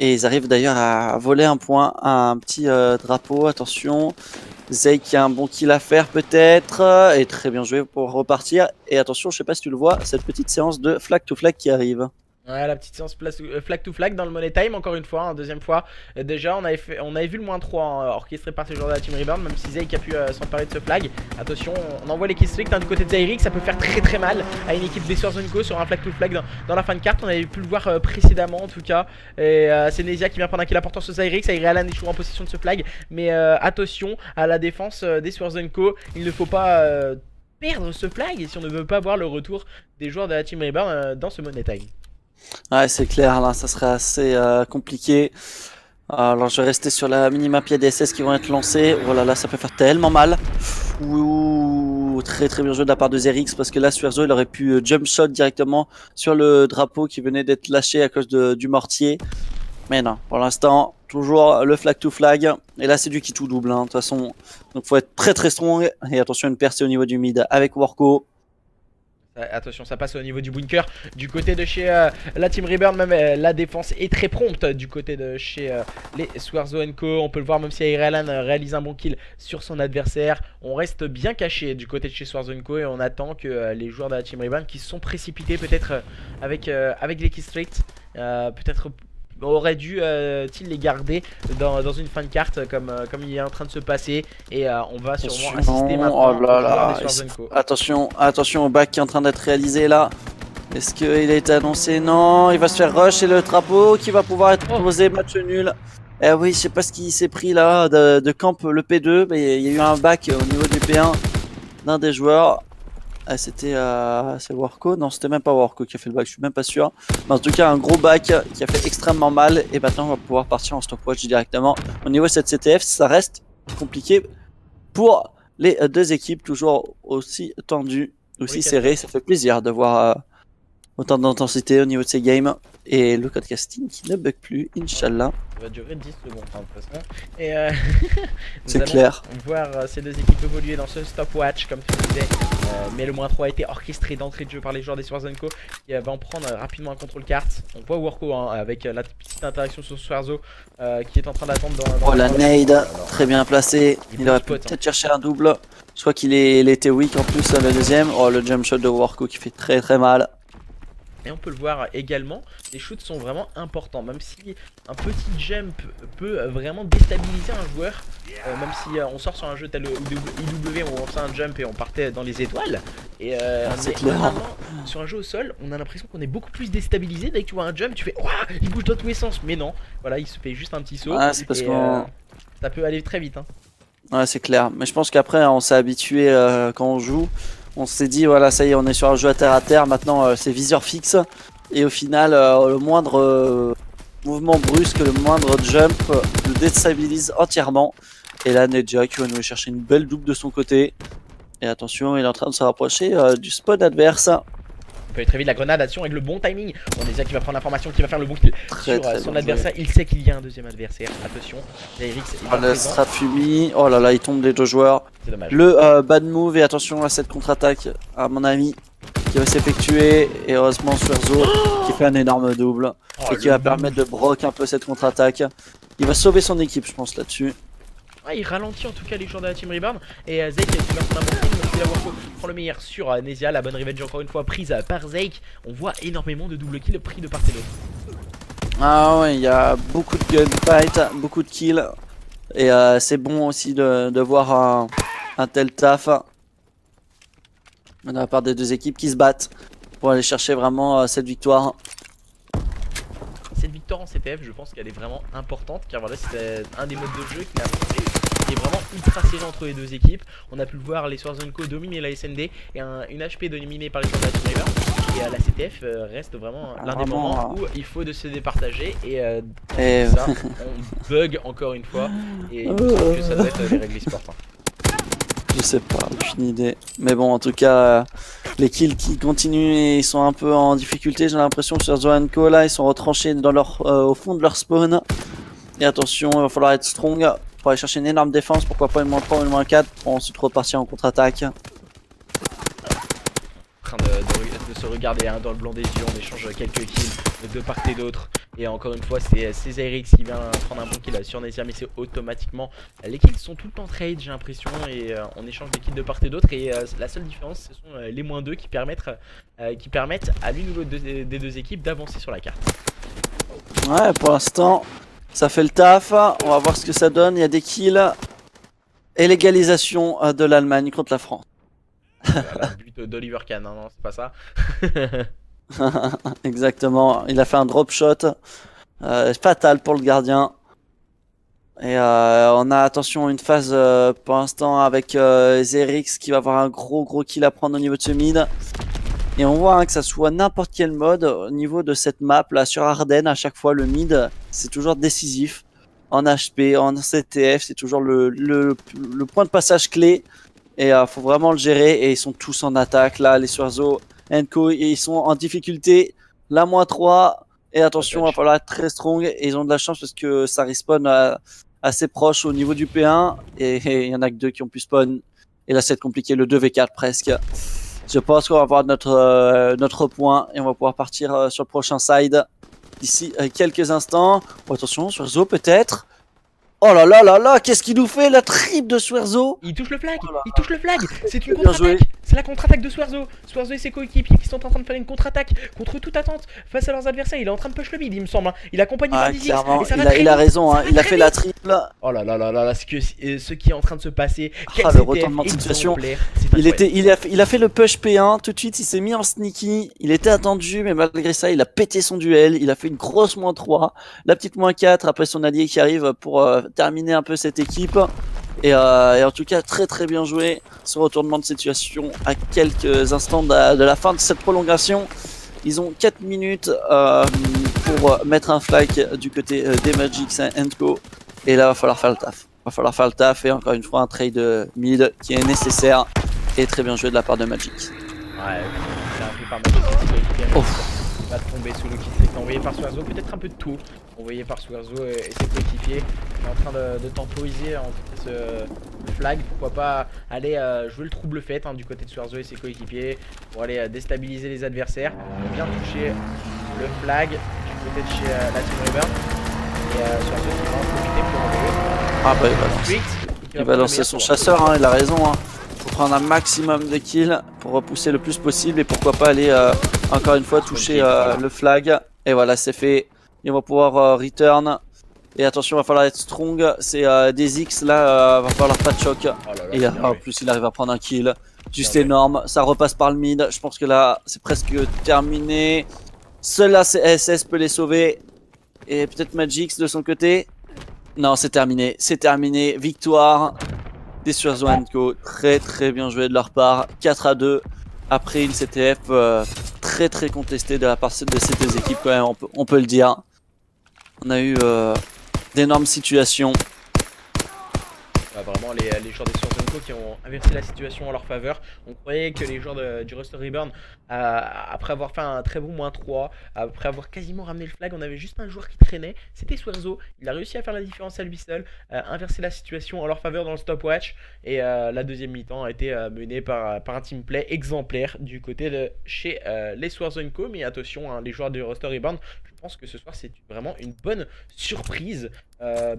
Et ils arrivent d'ailleurs à voler un point, un petit drapeau. Attention, Zay qui a un bon kill à faire peut-être. Et très bien joué pour repartir. Et attention, je sais pas si tu le vois, cette petite séance de flag to flag qui arrive.
Ouais, la petite séance flag to flag dans le Money Time, encore une fois, hein, deuxième fois. Déjà, on avait vu le -3 hein, orchestré par ces joueurs de la Team Rebound, même si Zay qui a pu s'emparer de ce flag. Attention, on envoie les killstreaks hein, du côté de Zayric, ça peut faire très mal à une équipe des Swarzone Co sur un flag to flag dans la fin de carte. On avait pu le voir précédemment en tout cas. Et c'est Nesia qui vient prendre un kill important sur Zayric. Alan est toujours en possession de ce flag. Mais attention à la défense des Swarzone Co. Il ne faut pas perdre ce flag si on ne veut pas voir le retour des joueurs de la Team Rebound dans ce Money Time.
Ouais, c'est clair, là, ça serait assez compliqué. Alors, je vais rester sur la minimap, il y a des SS qui vont être lancés. Oh là là, ça peut faire tellement mal. Ouh, très bien joué de la part de Zerix, parce que là, Swerzo, il aurait pu jump shot directement sur le drapeau qui venait d'être lâché à cause du mortier. Mais non, pour l'instant, toujours le flag to flag. Et là, c'est du qui tout double, hein, de toute façon. Donc, faut être très strong. Et attention, une percée au niveau du mid avec Warco.
Attention, ça passe au niveau du bunker. Du côté de chez la Team Rebound, même la défense est très prompte du côté de chez les Swarzone Co. On peut le voir, même si Alan réalise un bon kill sur son adversaire. On reste bien caché du côté de chez Swarzone Co. Et on attend que les joueurs de la Team Rebound qui se sont précipités peut-être avec les killstreaks, peut-être aurait dû-il les garder dans une fin de carte comme il est en train de se passer. Et on va sûrement assister maintenant
oh là
aux joueurs
là.
des Swarzone Co.
Attention au back qui est en train d'être réalisé là. Est-ce qu'il a été annoncé? Non, il va se faire rush et le drapeau qui va pouvoir être posé, match nul. Eh oui, je sais pas ce qu'il s'est pris là de camp le P2, mais il y a eu un back au niveau du P1 d'un des joueurs. Ah, c'était c'est Warco? Non, c'était même pas Warco qui a fait le back, je suis même pas sûr. Mais en tout cas, un gros back qui a fait extrêmement mal. Et maintenant, on va pouvoir partir en stopwatch directement. Au niveau de cette CTF, ça reste compliqué pour les deux équipes, toujours aussi tendues, aussi serrées. Ça fait plaisir de voir autant d'intensité au niveau de ces games. Et le code casting qui ne bug plus, Inch'Allah.
Ça va durer 10 secondes hein, de toute façon. Et
c'est clair.
Voir ces deux équipes évoluer dans ce stopwatch comme tu le disais. Mais le -3 a été orchestré d'entrée de jeu par les joueurs des Swarzone Co. Qui va en prendre rapidement un contrôle carte. On voit Warco hein, avec la petite interaction sur Swerzo qui est en train d'attendre dans
la nade, très bien placé. Il aurait peut-être cherché un double. Je crois qu'il était weak en plus le deuxième. Oh, le jump shot de Warco qui fait très mal.
Et on peut le voir également, les shoots sont vraiment importants, même si un petit jump peut vraiment déstabiliser un joueur, même si on sort sur un jeu tel le IW où on fait un jump et on partait dans les étoiles, et normalement, sur un jeu au sol, on a l'impression qu'on est beaucoup plus déstabilisé. Dès que tu vois un jump, tu fais ouah, il bouge dans tous les sens, mais non, voilà, il se fait juste un petit saut,
c'est parce
et ça peut aller très vite. Hein.
Ouais, c'est clair, mais je pense qu'après on s'est habitué quand on joue. On s'est dit, voilà, ça y est, on est sur un jeu à terre. Maintenant, c'est viseur fixe. Et au final, le moindre mouvement brusque, le moindre jump le déstabilise entièrement. Et là, Nedja qui va nous chercher une belle double de son côté. Et attention, il est en train de se rapprocher du spawn adverse.
On peut aller très vite, la grenade action avec le bon timing. On est déjà qui va prendre l'information, qui va faire le bon kill sur son adversaire. Il sait qu'il y a un deuxième adversaire. Attention, Zairix est
le Strafumi. Oh là là, il tombe les deux joueurs.
C'est dommage.
Le bad move, et attention à cette contre-attaque, à mon ami, qui va s'effectuer. Et heureusement, Suerzo qui fait un énorme double. Et qui va permettre de broc un peu cette contre-attaque. Il va sauver son équipe, je pense, là-dessus.
Il ralentit en tout cas les joueurs de la Team Rebound. Et Zake qui va prendre un bon kill, donc Warco prend le meilleur sur Nezia. La bonne revenge encore une fois prise par Zake. On voit énormément de double kills pris de part et d'autre.
Ah ouais, il y a beaucoup de gunfight, beaucoup de kills. Et c'est bon aussi de voir un tel taf de la part des deux équipes qui se battent pour aller chercher vraiment cette victoire.
Cette victoire en CTF, je pense qu'elle est vraiment importante, car voilà, c'était un des modes de jeu qui est vraiment ultra serré entre les deux équipes. On a pu le voir, les Swarzonko dominer la SND et une HP dominée par les joueurs de la Team River. Et la CTF reste vraiment l'un des moments où il faut de se départager, et ça, on bug encore une fois, et il me semble que ça doit être les règles e-sport.
Je sais pas, aucune idée. Mais bon, en tout cas, les kills qui continuent et ils sont un peu en difficulté, j'ai l'impression, sur Zoanco. Là, ils sont retranchés dans au fond de leur spawn. Et attention, il va falloir être strong pour aller chercher une énorme défense. Pourquoi pas une -3 ou une -4 pour ensuite repartir en contre-attaque.
En train de se regarder dans le blanc des yeux, on échange quelques kills de part et d'autre. Et encore une fois, c'est Zairix qui vient prendre un bon kill sur Nezia, mais c'est automatiquement. Les kills sont tout le temps trade, j'ai l'impression, et on échange des kills de part et d'autre. Et la seule différence, ce sont les -2 qui permettent à l'une ou l'autre des deux équipes d'avancer sur la carte.
Ouais, pour l'instant, ça fait le taf. On va voir ce que ça donne. Il y a des kills et l'égalisation de l'Allemagne contre la France.
Le but d'Oliver Kahn, non, c'est pas ça.
Exactement, il a fait un drop shot fatal pour le gardien. Et on a, attention, une phase pour l'instant avec Zairix qui va avoir un gros kill à prendre au niveau de ce mid. Et on voit que ça soit n'importe quel mode au niveau de cette map là sur Ardennes, à chaque fois le mid c'est toujours décisif. En HP, en CTF, c'est toujours le point de passage clé. Et faut vraiment le gérer, et ils sont tous en attaque là, les Suerzo Co, et ils sont en difficulté. La -3, et attention, il va falloir être très strong, et ils ont de la chance parce que ça respawn assez proche au niveau du P1, et il y en a que 2 qui ont pu spawn, et là c'est compliqué, le 2v4 presque. Je pense qu'on va avoir notre point, et on va pouvoir partir sur le prochain side d'ici quelques instants. Oh, attention, Suerzo peut-être. Oh là là là là, qu'est-ce qu'il nous fait, la triple de Suerzo?
Il touche le flag, il touche le flag. C'est une contre-attaque, c'est la contre-attaque de Suerzo. Suerzo et ses coéquipiers qui sont en train de faire une contre-attaque contre toute attente face à leurs adversaires. Il est en train de push le mid, il me semble. Il accompagne par Dizix,
et ça il a raison, il a fait la triple.
Oh là là là là, ce qui est en train de se passer.
Le retournement de situation. Il a fait le push P1, tout de suite il s'est mis en sneaky. Il était attendu, mais malgré ça il a pété son duel. Il a fait une grosse -3, la petite -4 après son allié qui arrive pour terminer un peu cette équipe. Et en tout cas très bien joué ce retournement de situation à quelques instants de la fin de cette prolongation. Ils ont 4 minutes pour mettre un flag du côté des Magic Co. Et là va falloir faire le taf. Et encore une fois un trade mid qui est nécessaire, et très bien joué de la part de Magic.
Ouais, il a un peu pas mal de va tomber sous le kill streak envoyé par Suerzo, peut-être un peu de tout envoyé par Suerzo et ses coéquipiers. Il est en train de temporiser en tout cas ce flag. Pourquoi pas aller jouer le trouble fait du côté de Suerzo et ses coéquipiers pour aller déstabiliser les adversaires. On vient toucher le flag du côté de chez la Team River, et Suerzo qui va en profiter pour enlever.
Il va lancer son chasseur, il a raison. Faut prendre un maximum de kills pour repousser le plus possible, et pourquoi pas aller encore une fois toucher le flag. Et voilà, c'est fait. Ils vont pouvoir return. Et attention, va falloir être strong. C'est des X là, va falloir pas de choc.
Oh là là,
Et
bien
en
joué.
plus, il arrive à prendre un kill. Juste
Bien joué.
énorme. Ça repasse par le mid. Je pense que là, c'est presque terminé. Seul là, SS peut les sauver. Et peut-être Magix de son côté. Non, c'est terminé. C'est terminé. Victoire des Suarzo & Co. Très très bien joué de leur part. 4-2. Après une CTF très très contestée de la part de ces deux équipes quand même, on peut le dire. On a eu d'énormes situations.
Vraiment les joueurs des Suarzo qui ont inversé la situation en leur faveur. On croyait que les joueurs du Roster Reborn, après avoir fait un très bon -3, après avoir quasiment ramené le flag, on avait juste un joueur qui traînait, c'était Suarzo. Il a réussi à faire la différence à lui seul, inverser la situation en leur faveur dans le stopwatch. Et la deuxième mi-temps a été menée par un team play exemplaire du côté de chez les Suarzo Co. Mais attention, hein, les joueurs du Roster Reborn, je pense que ce soir c'est vraiment une bonne surprise.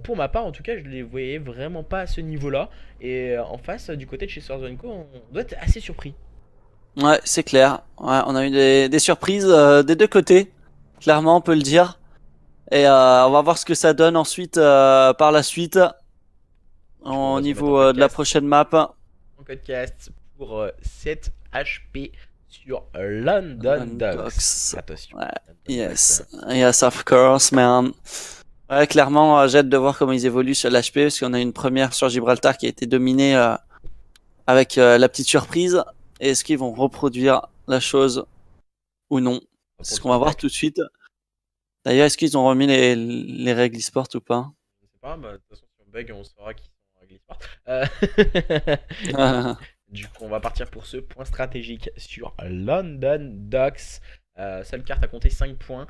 Pour ma part, en tout cas, je les voyais vraiment pas à ce niveau-là. Et en face, du côté de chez Suarzo Co, on doit être assez surpris.
Ouais, c'est clair. Ouais, on a eu des surprises des deux côtés. Clairement, on peut le dire. Et on va voir ce que ça donne ensuite par la suite. Au niveau de la prochaine map.
En codecast pour 7 HP sur London Dogs. Attention.
Ouais. Yes. Yes, of course, man. Ouais, clairement, j'ai hâte de voir comment ils évoluent sur l'HP, parce qu'on a une première sur Gibraltar qui a été dominée avec la petite surprise. Est-ce qu'ils vont reproduire la chose ou non? C'est ce qu'on va voir tout de suite. D'ailleurs, est-ce qu'ils ont remis les règles e-sport ou pas?
Je sais pas, bah, de toute façon, sur Bug, on saura qui sont règles e-sport. Du coup, on va partir pour ce point stratégique sur London Docks. Seule carte à compter 5 points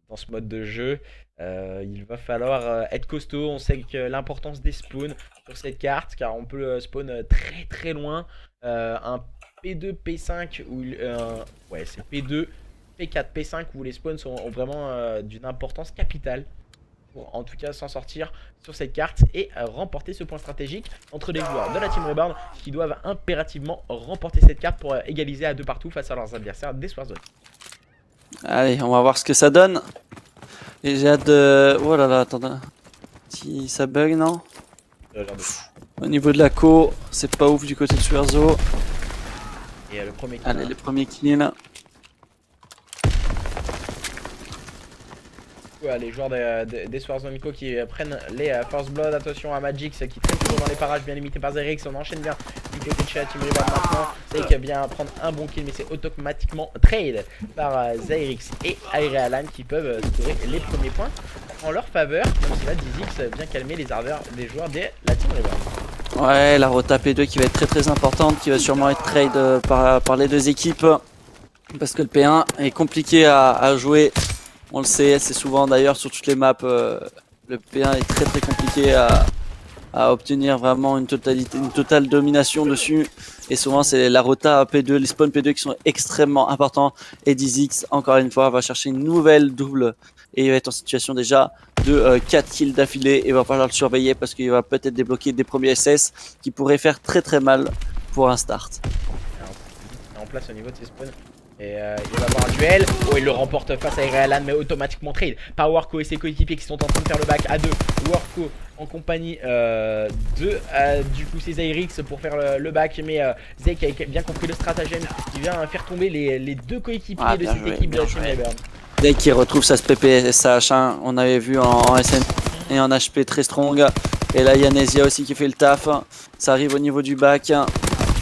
dans ce mode de jeu. Il va falloir être costaud. On sait que l'importance des spawns sur cette carte, car on peut spawn très très loin. Un P2, P5 ou ouais, c'est P2, P4, P5 où les spawns ont vraiment d'une importance capitale pour en tout cas s'en sortir sur cette carte et remporter ce point stratégique entre les joueurs de la Team Reborn qui doivent impérativement remporter cette carte pour égaliser à 2 partout face à leurs adversaires des Warzone.
Allez, on va voir ce que ça donne. Et j'ai hâte de... Oh là là, attendez. Si ça bug, non? Au niveau de la co, c'est pas ouf du côté de Suarzo.
Et le premier kill.
Allez, les premiers kills.
Les joueurs des Warzone Co qui prennent les First Blood. Attention à Magix qui traîne toujours dans les parages, bien limité par Zerix. On enchaîne bien du côté de chez la Team Reborn maintenant. Zerix vient prendre un bon kill, mais c'est automatiquement trade par Zerix et Alan qui peuvent scorer les premiers points en leur faveur. Même si là, Dizix vient calmer les ardeurs des joueurs de la Team Reborn.
Ouais, la rota P2 qui va être très très importante, qui va sûrement être trade par les deux équipes. Parce que le P1 est compliqué à jouer. On le sait, c'est souvent d'ailleurs sur toutes les maps, le P1 est très très compliqué à obtenir vraiment une totale domination dessus. Et souvent c'est la rota P2, les spawns P2 qui sont extrêmement importants. Et Dizix, encore une fois, va chercher une nouvelle double. Et il va être en situation déjà de 4 kills d'affilée. Et il va falloir le surveiller parce qu'il va peut-être débloquer des premiers SS qui pourraient faire très très mal pour un start.
En place au niveau de ses spawns. Et il va avoir un duel. Oh, il le remporte face à Alan, mais automatiquement trade par Warco et ses coéquipiers qui sont en train de faire le back à 2. Warco en compagnie du coup c'est Zyrix pour faire le back, mais Zek a bien compris le stratagème qui vient faire tomber les deux coéquipiers de cette équipe de la Team Reborn.
Zek qui retrouve sa PPSH, hein, on avait vu en SN et en HP très strong. Et là il y a Nezia aussi qui fait le taf. Ça arrive au niveau du back.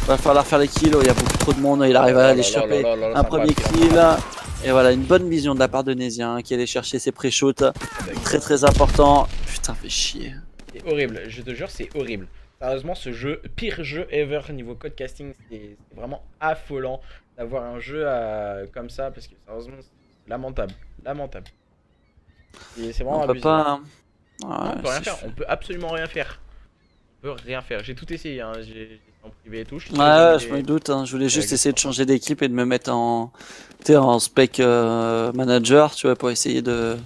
Va falloir faire les kills, il y a beaucoup trop de monde, il arrive à aller choper un premier kill. Et voilà, une bonne vision de la part de Nezia hein, qui allait chercher ses pré-shoots. Très très important. Putain, fait chier.
C'est horrible, je te jure, c'est horrible. Sérieusement, ce jeu, pire jeu ever niveau code casting, c'est vraiment affolant d'avoir un jeu comme ça parce que sérieusement, c'est lamentable. Lamentable. C'est vraiment abusé.
Pas...
Ouais, on peut rien faire, on peut absolument rien faire. On peut rien faire, j'ai tout essayé, hein. J'ai en privé et tout.
Je me doute, hein. Je voulais juste essayer de changer d'équipe et de me mettre en spec manager, tu vois, pour essayer de,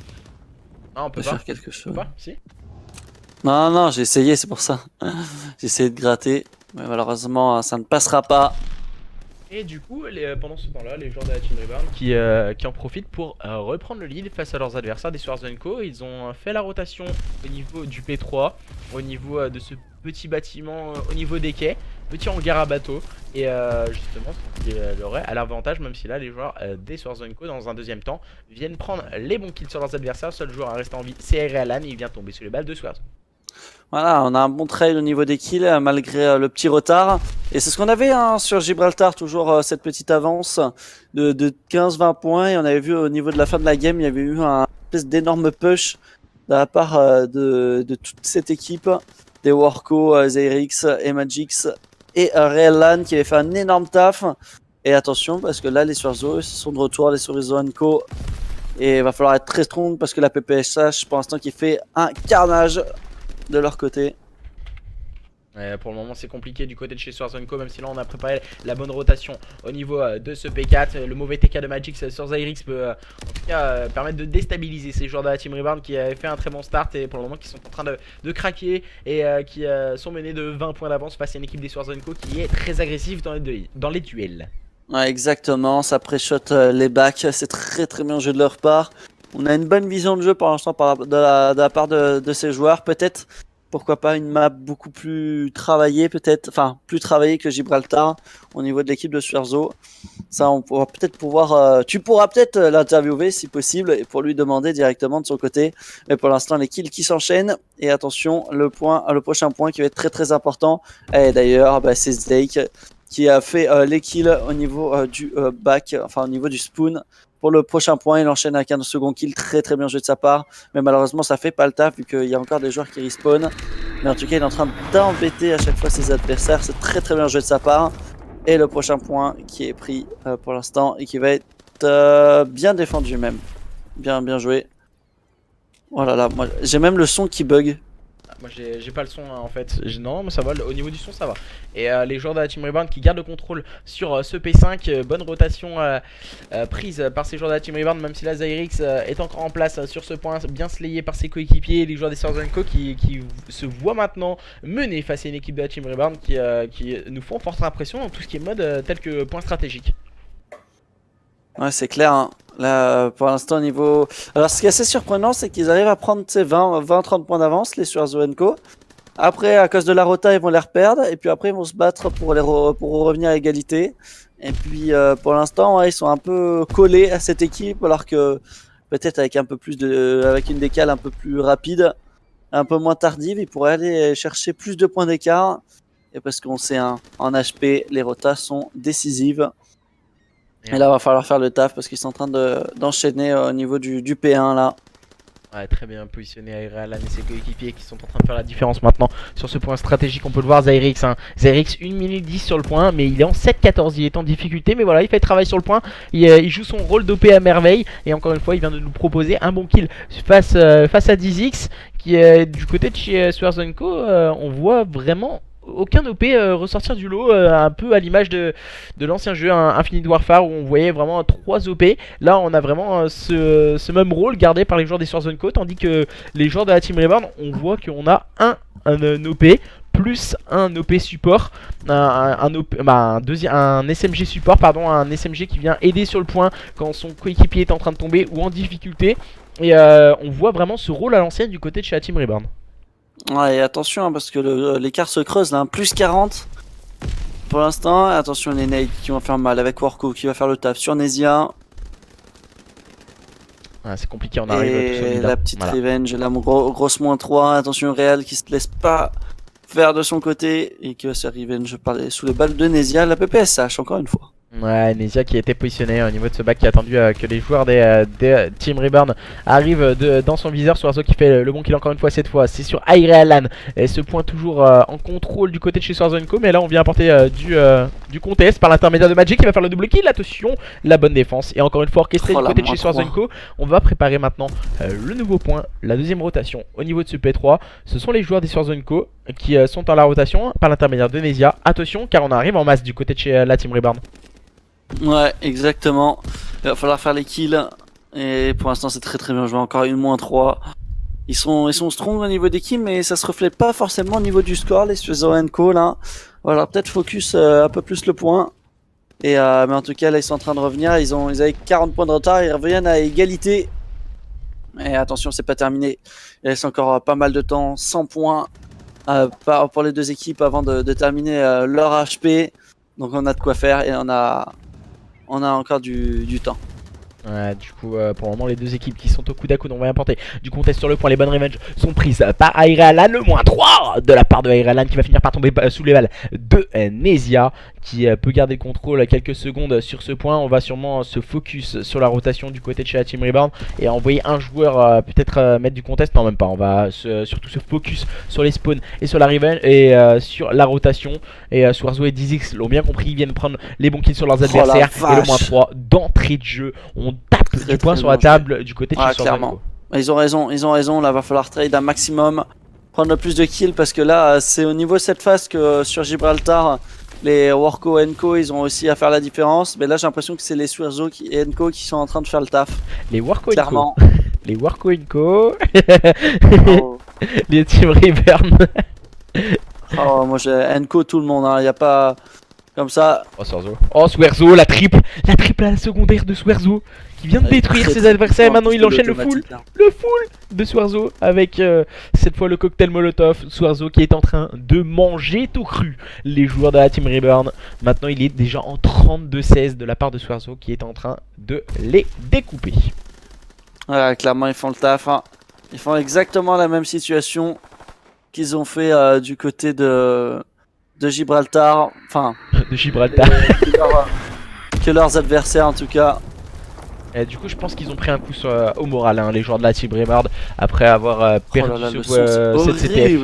on peut
faire quelque chose.
On peut pas, si.
Non, j'ai essayé, c'est pour ça. J'ai essayé de gratter, mais malheureusement, ça ne passera pas.
Et du coup, pendant ce temps-là, les joueurs de la Team Reborn qui en profitent pour reprendre le lead face à leurs adversaires des Swords Co. Ils ont fait la rotation au niveau du P3, au niveau de ce petit bâtiment, au niveau des quais, petit hangar à bateau. Et justement, ce qui leur est à l'avantage, même si là, les joueurs des Swords Co, dans un deuxième temps, viennent prendre les bons kills sur leurs adversaires. Seul joueur à rester en vie, c'est Alan, et il vient tomber sous les balles de Swords.
Voilà, on a un bon trail au niveau des kills malgré le petit retard. Et c'est ce qu'on avait sur Gibraltar, toujours cette petite avance de 15-20 points. Et on avait vu au niveau de la fin de la game, il y avait eu un espèce d'énorme push de la part de toute cette équipe. Des Warco, Zerix et Magix et Reallan qui avait fait un énorme taf. Et attention parce que là les Sworzo sont de retour, les Sworzo Co. Et il va falloir être très strong parce que la PPSH pour l'instant qui fait un carnage de leur côté.
Pour le moment c'est compliqué du côté de chez Swords Co, même si là on a préparé la bonne rotation au niveau de ce P4. Le mauvais TK de Magix sur Zyrix peut en tout cas permettre de déstabiliser ces joueurs de la Team Reborn qui avaient fait un très bon start et pour le moment qui sont en train de craquer et qui sont menés de 20 points d'avance face à une équipe des Swords Co qui est très agressive dans les duels.
Ouais, exactement, ça pré-shot les backs, c'est très bien joué de leur part. On a une bonne vision de jeu pour l'instant de la part de ces joueurs. Peut-être, pourquoi pas, une map beaucoup plus travaillée, peut-être, enfin, plus travaillée que Gibraltar au niveau de l'équipe de Suerzo. Ça, on pourra peut-être tu pourras peut-être l'interviewer si possible et pour lui demander directement de son côté. Mais pour l'instant, les kills qui s'enchaînent. Et attention, le prochain point qui va être très important. Et d'ailleurs, c'est Snake qui a fait les kills au niveau du back, enfin au niveau du spawn. Pour le prochain point, il enchaîne avec un second kill très bien joué de sa part. Mais malheureusement, ça fait pas le taf vu qu'il y a encore des joueurs qui respawn. Mais en tout cas, il est en train d'embêter à chaque fois ses adversaires. C'est très bien joué de sa part. Et le prochain point qui est pris pour l'instant et qui va être bien défendu même. Bien joué. Oh là là, moi j'ai même le son qui bug.
Moi j'ai pas le son en fait, non mais ça va, au niveau du son ça va. Et les joueurs de la Team Reborn qui gardent le contrôle sur ce P5, bonne rotation prise par ces joueurs de la Team Reborn, même si la Zyrix est encore en place sur ce point, bien slayé par ses coéquipiers, les joueurs des Swords Co qui se voient maintenant menés face à une équipe de la Team Reborn qui nous font forte impression dans tout ce qui est mode tel que point stratégique.
Ouais, c'est clair, hein. Là, pour l'instant, au niveau... Alors, ce qui est assez surprenant, c'est qu'ils arrivent à prendre 20-30 points d'avance, les Suerzo Co. Après, à cause de la rota, ils vont les reperdre. Et puis après, ils vont se battre pour revenir à égalité. Et puis, pour l'instant, ouais, ils sont un peu collés à cette équipe. Alors que, peut-être avec avec une décale un peu plus rapide, un peu moins tardive, ils pourraient aller chercher plus de points d'écart. Et parce qu'on sait, hein, en HP, les rotas sont décisives. Et là, va falloir faire le taf parce qu'ils sont en train d'enchaîner au niveau du P1 là.
Ouais, très bien positionné Alan et ses coéquipiers qui sont en train de faire la différence maintenant sur ce point stratégique. On peut le voir, Zyrix, hein. Zyrix 1 minute 10 sur le point, mais il est en 7-14, il est en difficulté, mais voilà, il fait le travail sur le point, il joue son rôle d'OP à merveille, et encore une fois, il vient de nous proposer un bon kill face à Dizix, qui est du côté de chez Swords Co. On voit vraiment aucun OP ressortir du lot, un peu à l'image de l'ancien jeu Infinite Warfare où on voyait vraiment 3 OP. Là on a vraiment ce même rôle gardé par les joueurs des Swords Co, tandis que les joueurs de la Team Reborn, on voit qu'on a un OP plus un OP support, un SMG support, pardon, un SMG qui vient aider sur le point quand son coéquipier est en train de tomber ou en difficulté. Et on voit vraiment ce rôle à l'ancienne du côté de chez la Team Reborn.
Ouais, et attention hein, parce que l'écart se creuse là, plus 40 pour l'instant. Attention les nades qui vont faire mal avec Warco qui va faire le taf sur Nesia.
Ouais, c'est compliqué, on arrive
et
tout seul,
la petite revenge, la grosse moins 3. Attention Real qui se laisse pas faire de son côté et qui va se revenge sous les balles de Nesia, la PPSH encore une fois.
Ouais, Nesia qui était positionné au niveau de ce bac qui a attendu que les joueurs des Team Reborn arrivent dans son viseur. Suerzo qui fait le bon kill encore une fois, cette fois c'est sur Alan. Et ce point toujours en contrôle du côté de chez Suerzo Co. Mais là on vient apporter du contest par l'intermédiaire de Magic qui va faire le double kill. Attention, la bonne défense. Et encore une fois orchestré du côté de chez Suerzo Co. On va préparer maintenant le nouveau point, la deuxième rotation au niveau de ce P3. Ce sont les joueurs des Suerzo Co qui sont en la rotation par l'intermédiaire de Nesia. Attention car on arrive en masse du côté de chez la Team Reborn.
Ouais, exactement. Il va falloir faire les kills. Et pour l'instant, c'est très bien joué. Encore une moins 3. Ils sont strong au niveau des kills, mais ça se reflète pas forcément au niveau du score, les Suerzo Co là. Voilà, peut-être focus un peu plus le point. Mais en tout cas, là, ils sont en train de revenir. Ils avaient 40 points de retard. Ils reviennent à égalité. Et attention, c'est pas terminé. Il reste encore pas mal de temps. 100 points pour les deux équipes avant de terminer leur HP. Donc on a de quoi faire et on a encore du temps.
Ouais, du coup, pour le moment, les deux équipes qui sont au coude à coude, on va importer du contest sur le point. Les bonnes revanches sont prises par Airalan, le -3 de la part de Airalan qui va finir par tomber sous les balles de Nesia qui peut garder le contrôle quelques secondes sur ce point. On va sûrement se focus sur la rotation du côté de chez la Team Reborn et envoyer un joueur peut-être mettre du contest. Non, même pas. On va surtout se focus sur les spawns et sur la revenge et sur la rotation. Et Swarzo et Dizix l'ont bien compris. Ils viennent prendre les bons kills sur leurs adversaires. Et le -3 d'entrée de jeu. On tape du poing sur la table du côté de chez
clairement. Ils ont raison, là va falloir trade un maximum, prendre le plus de kills parce que là c'est au niveau de cette phase que sur Gibraltar les Warco et Enco ils ont aussi à faire la différence, mais là j'ai l'impression que c'est les Swerzo et Enco qui sont en train de faire le taf.
Les Warco
clairement.
Les Warco Enco.
Oh.
Les Team Reborn.
Oh moi j'ai Enco tout le monde, hein. Y a pas comme ça.
Oh Swerzo. Oh Swerzo, la triple à la secondaire de Swerzo qui vient de détruire ses adversaires. Maintenant il enchaîne le full de Swerzo avec cette fois le cocktail Molotov. Swerzo qui est en train de manger tout cru les joueurs de la Team Reborn. Maintenant il est déjà en 32-16 de la part de Swerzo qui est en train de les découper.
Ouais, clairement ils font le taf, hein. Ils font exactement la même situation qu'ils ont fait du côté de Gibraltar, enfin
de Gibraltar.
Que leurs adversaires en tout cas.
Et du coup je pense qu'ils ont pris un coup au moral hein, les joueurs de la Team Reborn après avoir perdu cette CTF.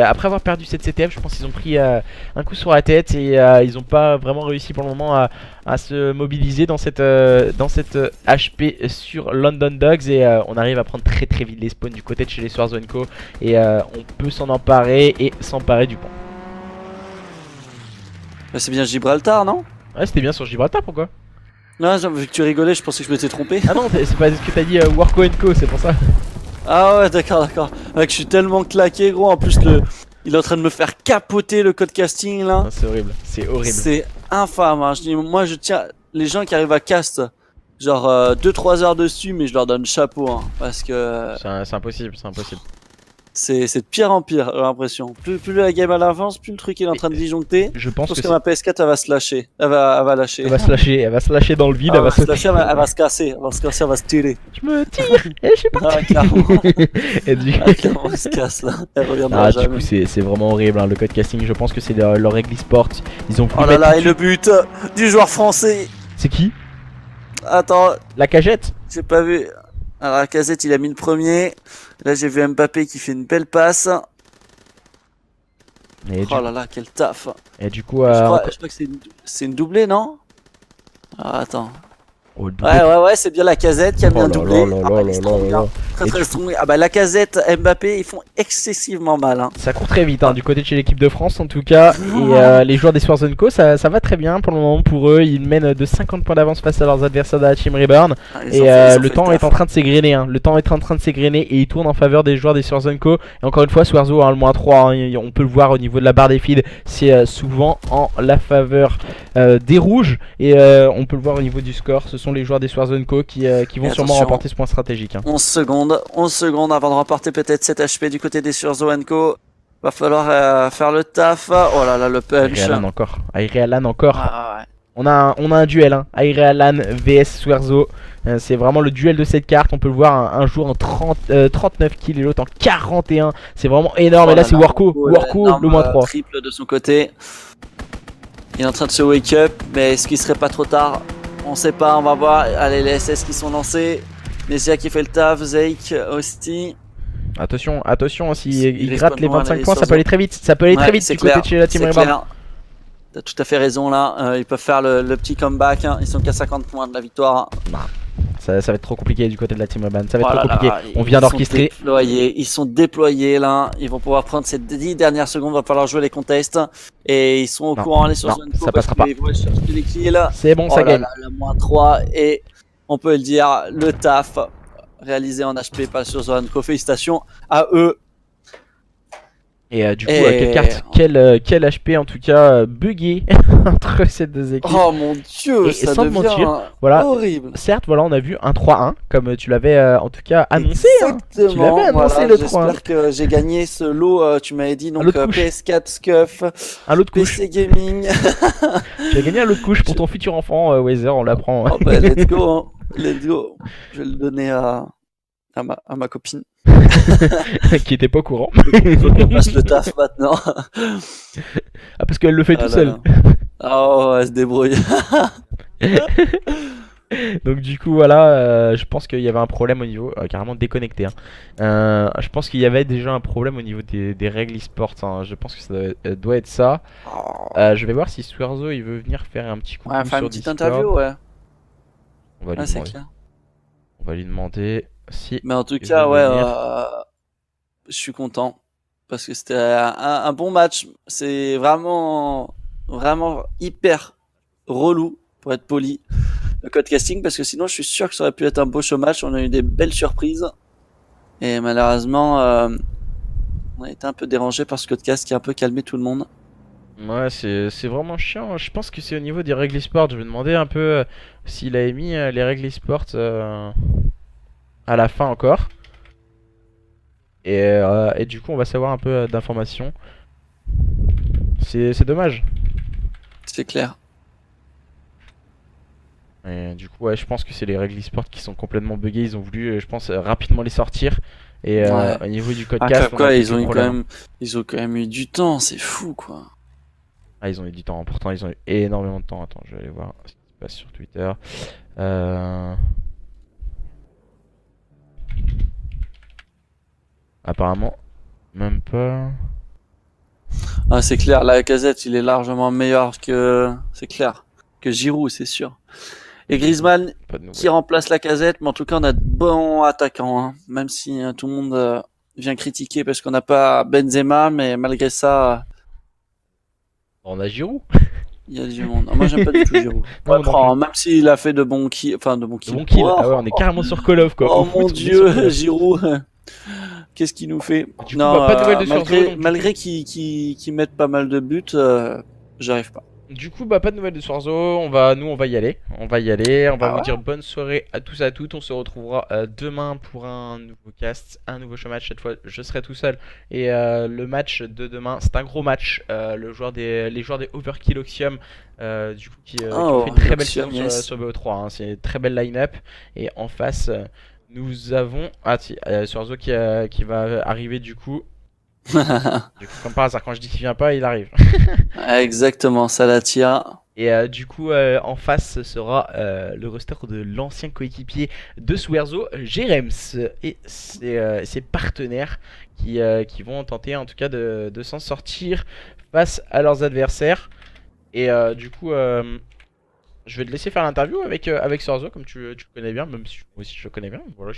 Après avoir perdu cette CTF je pense qu'ils ont pris un coup sur la tête et ils n'ont pas vraiment réussi pour le moment à se mobiliser dans cette HP sur London Dogs et on arrive à prendre très vite les spawns du côté de chez les Swarzo & Co et on peut s'en emparer et s'emparer du pont.
C'est bien Gibraltar, non?
Ouais, c'était bien sur Gibraltar, pourquoi?
Non, vu que tu rigolais, je pensais que je m'étais trompé.
Ah non, c'est pas ce que t'as dit Warco & Co, c'est pour ça.
Ah ouais, d'accord. Mec, je suis tellement claqué, gros. En plus, il est en train de me faire capoter le code casting, là.
C'est horrible, c'est horrible.
C'est infâme, hein. Moi, je tiens les gens qui arrivent à cast, genre 2-3 heures dessus, mais je leur donne chapeau, hein, parce que...
C'est impossible,
C'est de pire en pire, j'ai l'impression. Plus la game avance, plus le truc est en train de disjoncter.
Je pense que
ma PS4 elle va se lâcher. Elle va lâcher.
Elle va se lâcher dans le vide,
elle va se lâcher, elle va se casser, elle va se tirer.
Je me tire et je suis parti.
Clairement.
Et du
clairement, elle se casse là. Elle reviendra jamais.
Du coup c'est vraiment horrible hein, le code casting. Je pense que c'est leur règle e-sport. Ils ont pu
oh là là, et le but du joueur français.
C'est qui?
Attends.
La cagette?
J'ai pas vu. Alors la casette il a mis le premier. Là j'ai vu Mbappé qui fait une belle passe. Oh là là, quel taf.
Et du coup
je crois que c'est une doublée, non? Ah, attends.
Oh,
ouais, c'est bien la casette qui a mis un doublé.
Très
strong. Ah bah la casette, Mbappé, ils font excessivement mal. Hein.
Ça court très vite hein, du côté de chez l'équipe de France en tout cas. Et les joueurs des Swarzo & Co, ça va très bien pour le moment pour eux. Ils mènent de 50 points d'avance face à leurs adversaires de la Team Reborn. Et le temps est en train de s'égrener. Hein. Le temps est en train de s'égrener et il tourne en faveur des joueurs des Swarzo & Co. Et encore une fois, Swarzo a le -3. Hein. On peut le voir au niveau de la barre des feeds. C'est souvent en la faveur des rouges. Et on peut le voir au niveau du score. Ce sont les joueurs des Swarzo & Co qui vont sûrement remporter ce point stratégique. Hein.
11 secondes avant de remporter peut-être cet HP du côté des Swarzo & Co. Va falloir faire le taf. Oh là là, le punch.
Airalan encore.
Ah, ouais.
On a un duel, hein. Airalan vs Swerzo. C'est vraiment le duel de cette carte. On peut le voir, un joueur en 39 kills et l'autre en 41. C'est vraiment énorme. Et là, c'est Warco. Warco, le -3.
Triple de son côté. Il est en train de se wake up. Mais est-ce qu'il serait pas trop tard? On sait pas, on va voir. Allez, les SS qui sont lancés. Nesia qui fait le taf. Zeke aussi.
Attention, s'il gratte les 25 points, ça peut aller très vite. Ça peut aller très vite du côté de chez la Team Reborn.
T'as tout à fait raison là, ils peuvent faire le petit comeback, hein. Ils sont qu'à 50 points de la victoire.
Ça va être trop compliqué du côté de la Team Reborn, ça va être trop compliqué. On vient d'orchestrer.
Ils sont déployés là, ils vont pouvoir prendre ces 10 dernières secondes, va falloir jouer les contests. Et ils sont au courant, les sur zone
ça passera pas. C'est bon, ça gagne.
Le -3 et on peut le dire, le taf réalisé en HP par sur Swarzo & Co. Félicitations à eux.
Et du coup, quelle
Et...
carte, quel HP en tout cas buggé entre ces deux équipes.
Oh mon dieu,
Et
ça
sans te
devient
mentir, voilà,
horrible.
certes, voilà, on a vu un 3-1 comme tu l'avais en tout cas annoncé. Hein. Tu l'avais
Exactement,
annoncé
voilà,
le 3-1.
j'espère que j'ai gagné ce lot, tu m'avais dit, donc
lot de couche.
PS4 Scuff,
Un lot de couche.
PC Gaming.
Tu as gagné un lot de couche pour ton futur enfant, Weather, on l'apprend.
Oh bah let's go, hein. Let's go. Je vais le donner à ma copine.
Qui était pas au courant.
Faut qu'on fasse le taf maintenant.
Ah, parce qu'elle le fait tout seul.
Oh, elle se débrouille.
Donc du coup voilà, je pense qu'il y avait un problème au niveau, carrément déconnecté. Hein. Je pense qu'il y avait déjà un problème au niveau des règles e-sport. Hein. Je pense que ça doit être ça. Je vais voir si Swerzo il veut venir faire un petit coucou
Ouais, faire
sur
une petite
Discord.
interview, ouais.
On va lui
C'est
demander.
clair.
On va lui demander si.
Mais en tout
il
cas,
veut
ouais,
venir.
je suis content parce que c'était un bon match. C'est vraiment hyper relou pour être poli le code casting parce que sinon je suis sûr que ça aurait pu être un beau show match. On a eu des belles surprises et malheureusement on a été un peu dérangé par ce code cast qui a un peu calmé tout le monde.
Ouais, c'est vraiment chiant. Je pense que c'est au niveau des règles e-sport. Je vais demander un peu s'il a émis les règles e-sport à la fin encore. Et du coup, on va savoir un peu d'informations. C'est dommage.
C'est clair.
Et du coup, ouais, je pense que c'est les règles e-sport qui sont complètement buggées. Ils ont voulu, je pense, rapidement les sortir. Et
Ouais.
au niveau du
Ah,
codecast,
comme quoi,
ils ont
ils ont quand même eu du temps. C'est fou, quoi.
Ah, ils ont eu du temps. Pourtant, ils ont eu énormément de temps. Attends, je vais aller voir ce qui se passe sur Twitter. Apparemment, même pas.
Ah, c'est clair. La Lacazette, il est largement meilleur c'est clair, que Giroud, c'est sûr. Et Griezmann,
Pas de
qui remplace la Lacazette, mais en tout cas, on a de bons attaquants, hein. Même si tout le monde vient critiquer parce qu'on n'a pas Benzema, mais malgré ça,
On a Giroud.
il y a du monde. Ah, moi, j'aime pas du tout Giroud.
Non,
Ouais,
non plus.
même s'il a fait de bons kills, enfin de bons
De
kills.
bon kill.
Oh,
Ah ouais, on est carrément sur Call of quoi.
oh
Au
mon
foot, on est sur
dieu,
Call of.
Giroud. Qu'est-ce qu'il nous fait?
Du coup, bah, pas de nouvelles de Swerzo, donc,
malgré qu'ils mettent pas mal de buts, j'arrive pas.
Du coup, bah pas de nouvelles de Swerzo, on va y aller. On va
Ah
vous
ouais.
dire bonne soirée à tous et à toutes. On se retrouvera demain pour un nouveau cast, un nouveau show match. Cette fois, je serai tout seul. Et le match de demain, c'est un gros match. Les joueurs des Overkill Oxium, du coup, qui ont fait une très belle
Oxium,
saison
yes.
sur BO3. Hein. C'est une très belle line-up. Et en face, nous avons Swerzo qui va arriver du coup. Du coup, comme par hasard, quand je dis qu'il vient pas, il arrive.
Exactement, ça l'attire.
Et du coup, en face, ce sera le roster de l'ancien coéquipier de Swerzo, Jerems, et ses partenaires qui vont tenter en tout cas de s'en sortir face à leurs adversaires. Et du coup, je vais te laisser faire l'interview avec Swerzo, comme tu le connais bien, même si moi aussi je le connais bien. Voilà,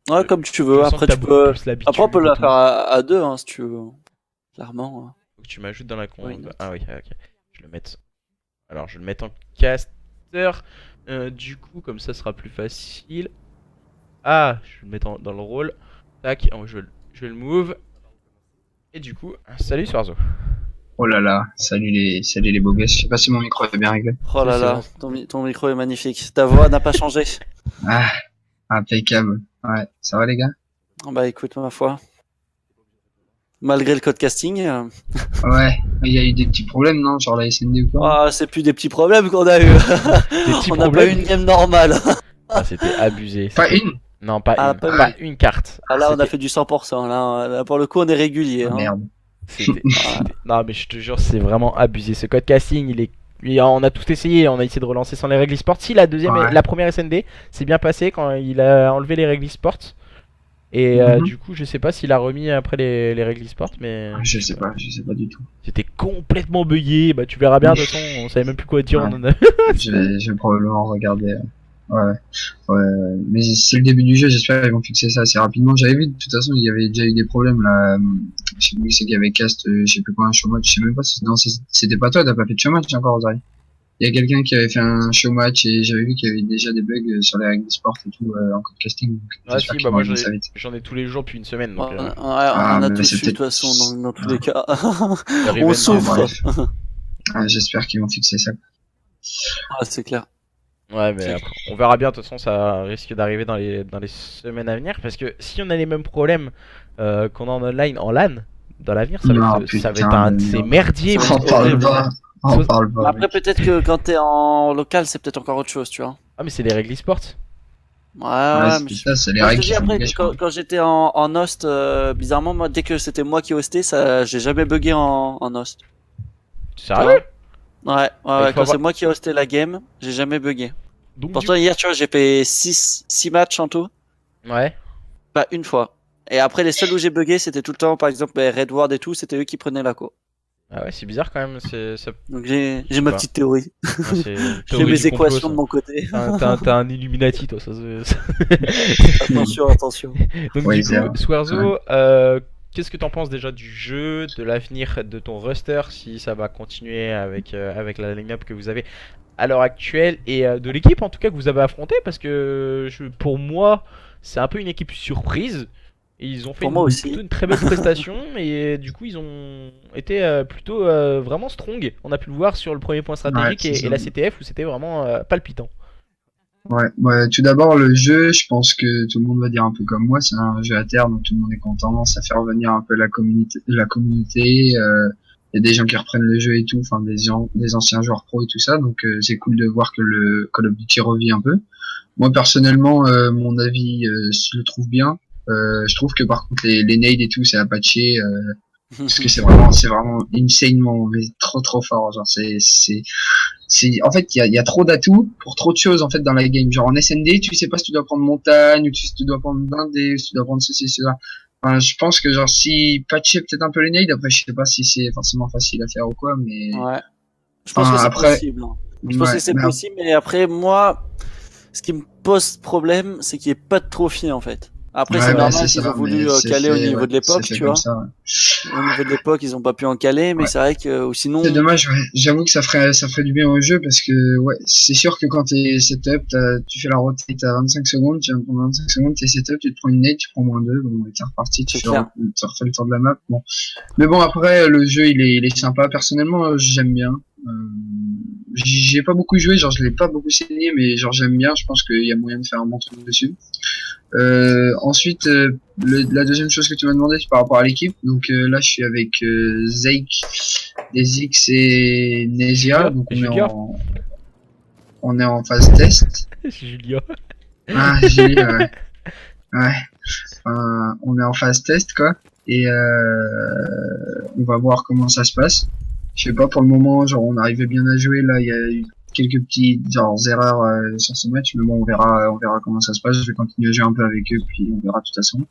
Ouais, comme tu
je
veux.
sens que
Après,
t'as
tu
beaucoup
peux.
plus l'habitude
Après, on peut
et
la
tout.
faire à deux, hein, si tu veux. Clairement. Hein.
Faut que tu m'ajoutes dans la compte.
Oui.
Ah oui, ok. Je le mets. Alors, je vais le mettre en caster. Du coup, comme ça sera plus facile. Ah, je vais le mettre dans le rôle. Tac, je vais le move. Et du coup, salut Swerzo.
Oh là là, salut les beaux gosses. Je sais pas si mon micro est bien réglé.
Oh là
C'est
là,
bon.
ton micro est magnifique. Ta voix n'a pas changé.
Ah, impeccable. Ouais, ça va les gars?
Bah écoute, ma foi. Malgré le code casting,
Ouais, il y a eu des petits problèmes, non? Genre la SND ou quoi?
c'est plus des petits problèmes qu'on a eu.
Des petits
On n'a pas
problèmes.
eu une game normale.
Ah, c'était abusé.
Pas
C'était-
une?
Non, pas
Ah,
une.
pas
Pas une carte.
Ah là, on a
C'était-
fait du 100%. Là, pour le coup, on est régulier.
Ah,
Hein.
merde.
Non, mais je te jure, c'est vraiment abusé. Ce code casting, on a tout essayé. On a essayé de relancer sans les règles e-sport. Si
Ouais.
la première SND s'est bien passée quand il a enlevé les règles e-sport. Et
Mhm.
du coup, je sais pas s'il a remis après les règles e-sport, mais
Je sais pas du tout.
c'était complètement buggé. Bah, tu verras bien. De toute façon, on savait même plus quoi dire.
Ouais.
On en a-
Je vais probablement regarder. Ouais. Mais c'est le début du jeu, j'espère qu'ils vont fixer ça assez rapidement. J'avais vu, de toute façon, il y avait déjà eu des problèmes là. Je sais plus c'est qu'il y avait cast, je sais plus combien de show match. Je sais même pas si, non, c'était pas toi, t'as pas fait de show match encore, Ozari. il y a quelqu'un qui avait fait un show match et j'avais vu qu'il y avait déjà des bugs sur les règles de sport et tout en code casting. Donc
Ah
j'espère
si,
qu'ils
bah
vont
moi
régler ça vite.
j'en ai tous les jours depuis une semaine, donc
Ouais, on
Ah,
a
mais
tous
c'est
eu de toute
peut-être.
façon dans tous les cas.
Riven,
On
Ah,
souffre.
bref. Ah, j'espère qu'ils vont fixer ça.
Ah, c'est clair.
ouais, mais après, on verra bien. De toute façon, ça risque d'arriver dans les semaines à venir, parce que si on a les mêmes problèmes qu'on a en online, en LAN, dans l'avenir, ça va
Non,
être, ça va
putain,
être un
mais
de ces
non.
merdiers.
Ça va
On
être
parle
horrible.
pas. On parle pas.
Après, peut-être que quand t'es en local, c'est peut-être encore autre chose, tu vois.
Ah, mais c'est les règles e-sport.
Ouais,
Ouais,
mais
c'est ça, c'est les
moi, je
règles
te
qui
dis,
font
après,
gâcher.
quand j'étais en host, bizarrement, moi, dès que c'était moi qui hostais, ça, j'ai jamais bugué en host.
Sérieux?
Ouais, ouais,
il
ouais,
faut
quand
avoir-
c'est moi qui hostais la game, j'ai jamais bugué.
Donc,
Pourtant, hier, tu vois, j'ai fait 6 matchs en tout,
ouais.
pas une fois. Et après, les seuls où j'ai bugué, c'était tout le temps, par exemple, Red Ward et tout, c'était eux qui prenaient la co.
Ah ouais, c'est bizarre quand même.
Donc j'ai
sais
ma
pas.
petite théorie.
Ouais, c'est
J'ai
théorie
mes
du complot,
équations
ça.
de mon côté.
T'as un Illuminati, toi.
Attention, attention.
Donc
Ouais,
du
c'est
coup,
vrai.
Swarzo, qu'est-ce que t'en penses déjà du jeu, de l'avenir de ton roster, si ça va continuer avec la line-up que vous avez à l'heure actuelle, et de l'équipe en tout cas que vous avez affronté, parce que pour moi, c'est un peu une équipe surprise. Et ils ont fait
Pour moi aussi.
plutôt une très belle prestation, et du coup ils ont été plutôt vraiment strong. On a pu le voir sur le premier point stratégique
Ouais, c'est
et la
ça.
CTF où c'était vraiment palpitant.
Ouais, tout d'abord, le jeu, je pense que tout le monde va dire un peu comme moi, c'est un jeu à terre, donc tout le monde est content, ça fait revenir un peu la communauté, il y a des gens qui reprennent le jeu et tout, enfin des anciens joueurs pro et tout ça, donc c'est cool de voir que le Call of Duty revit un peu. Moi personnellement, mon avis, je le trouve bien. Je trouve que par contre les nades et tout, c'est à patcher, parce que c'est vraiment insanement, mais trop fort, genre en fait il y a trop d'atouts pour trop de choses en fait dans la game. Genre en SND, tu sais pas si tu dois prendre montagne ou si tu dois prendre blindé ou si tu dois prendre ceci cela. Enfin, je pense que genre si patcher peut-être un peu les nades, après je sais pas si c'est forcément facile à faire ou quoi, mais
Ouais. Je pense que
enfin,
c'est
après
possible. Hein. Je pense
ouais,
que c'est
mais
possible, mais après, moi, ce qui me pose problème, c'est qu'il n'y ait pas de trophée, en fait. Après,
ouais,
c'est
bah,
normal
c'est
qu'ils
ça,
ont voulu
mais c'est
caler au
fait,
niveau
ouais,
de l'époque,
c'est fait
tu
comme
vois.
ça. Ouais.
Au niveau de l'époque, ils ont pas pu en caler, mais
Ouais.
c'est vrai que, ou sinon,
C'est dommage, ouais. J'avoue que ça ferait du bien au jeu parce que, ouais, c'est sûr que quand t'es setup, tu fais la rotate à 25 secondes, tu viens de prendre 25 secondes, t'es setup, tu te prends une nade, tu prends -2, bon, et t'es reparti,
c'est clair.
tu refais le tour de la map, bon. Mais bon, après, le jeu, il est sympa. Personnellement, j'aime bien. Euh, j'ai pas beaucoup joué, genre, je l'ai pas beaucoup saigné, mais genre, j'aime bien, je pense qu'il y a moyen de faire un bon truc dessus. Ensuite, la deuxième chose que tu m'as demandé, c'est par rapport à l'équipe. Donc là, je suis avec Zake, Desix et Nesia. Donc
Julia.
on est en phase test.
Julia.
Ah, j'ai ouais. On est en phase test quoi. Et on va voir comment ça se passe. Je sais pas pour le moment, genre on arrivait bien à jouer là. Il y a eu quelques petites genre erreurs sur ce match, mais bon on verra comment ça se passe. Je vais continuer à jouer un peu avec eux, puis on verra de toute façon.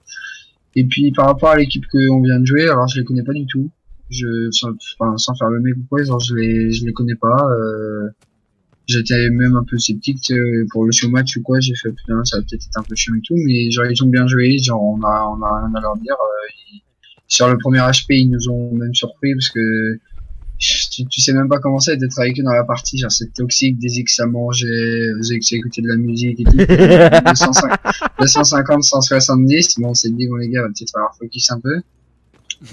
Et puis par rapport à l'équipe qu'on vient de jouer, alors je les connais pas du tout. Sans faire le mec ou quoi, genre je les connais pas. J'étais même un peu sceptique pour le show match ou quoi. J'ai fait putain ça va peut-être être un peu chiant et tout, mais genre ils ont bien joué. Genre on a rien à leur dire. Sur le premier HP ils nous ont même surpris parce que tu sais même pas comment ça d'être avec eux dans la partie, genre c'est toxique, des X à manger, vous avez écouté de la musique et tout. 250, 170, bon on s'est dit bon les gars, va peut-être falloir focus un peu.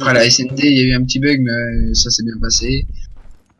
Après la SND, il y a eu un petit bug, mais ça s'est bien passé.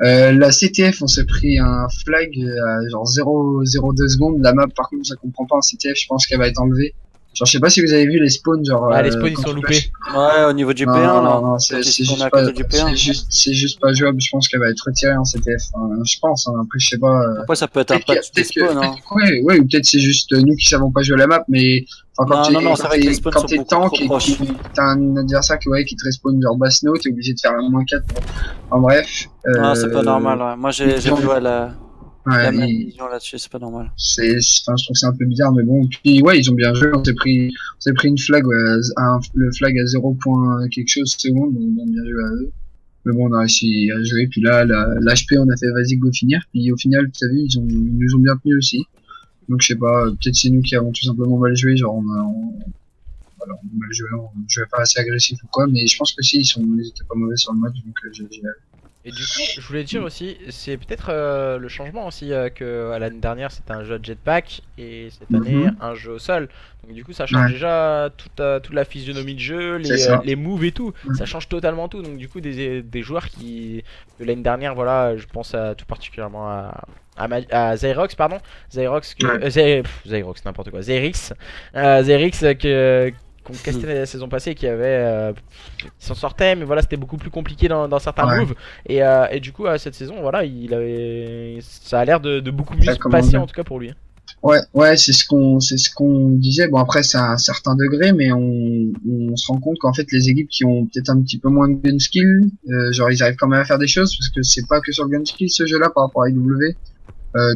La CTF, on s'est pris un flag à genre 0,02 secondes. La map, par contre, ça comprend pas en CTF, je pense qu'elle va être enlevée. Genre, je sais pas si vous avez vu les spawns, genre.
Ah, les spawns ils
quand
sont
tu
loupés.
ouais, au niveau du
non,
P1, là.
non,
Quand ils
c'est
spawnent
juste
à
pas,
côté du P1.
c'est juste pas jouable. Je pense qu'elle va être retirée en CTF. Je pense. Hein. Après, je sais pas.
Après, ça peut être un patch des spawns, hein.
Ouais, ou peut-être c'est juste nous qui savons pas jouer à la map, mais enfin
Non, c'est vrai que les spawns
quand
sont
t'es
beaucoup
tank
trop
et
proches.
t'as un adversaire qui te respawn genre basse note, t'es obligé de faire un -4. En bref.
Non, c'est pas normal, ouais. Moi, j'ai vu, ouais, la même
Ouais,
vision là-dessus, c'est pas normal.
enfin, je trouve que c'est un peu bizarre, mais bon. Puis ouais, ils ont bien joué. On s'est pris une flag, ouais, le flag à 0, quelque chose secondes, donc on a bien joué à eux. Mais bon, on a réussi à jouer. Puis là, l'HP, on a fait vas-y go finir. Puis au final, tu as vu, ils nous ont bien tenus aussi. Donc je sais pas, peut-être c'est nous qui avons tout simplement mal joué. Genre voilà, on a mal joué, on jouait pas assez agressif ou quoi. Mais je pense que si, ils étaient pas mauvais sur le match, donc j'ai.
Et du coup, je voulais dire aussi, c'est peut-être le changement aussi que à l'année dernière c'était un jeu à jetpack et cette année
Mhm.
un jeu au sol. Donc du coup ça change
Ouais,
déjà toute la physionomie de jeu,
c'est ça.
les moves et tout.
Ouais.
Ça change totalement tout. Donc du coup des joueurs qui de l'année dernière, voilà, je pense à tout particulièrement à Zyrox, pardon. Zyrox que
Ouais.
Zyrox n'importe quoi. Zerix, Zerix que qu'on castait la saison passée et qui avait qui s'en sortait, mais voilà, c'était beaucoup plus compliqué dans certains
Ouais.
moves. Et du coup, cette saison, voilà, ça a l'air de beaucoup mieux
Ça
se
commence
passer
bien.
en tout cas pour lui.
Ouais, ouais, c'est ce qu'on disait. Bon, après, c'est à un certain degré, mais on se rend compte qu'en fait, les équipes qui ont peut-être un petit peu moins de gun skill, genre, ils arrivent quand même à faire des choses, parce que c'est pas que sur le gun skill, ce jeu-là, par rapport à IW.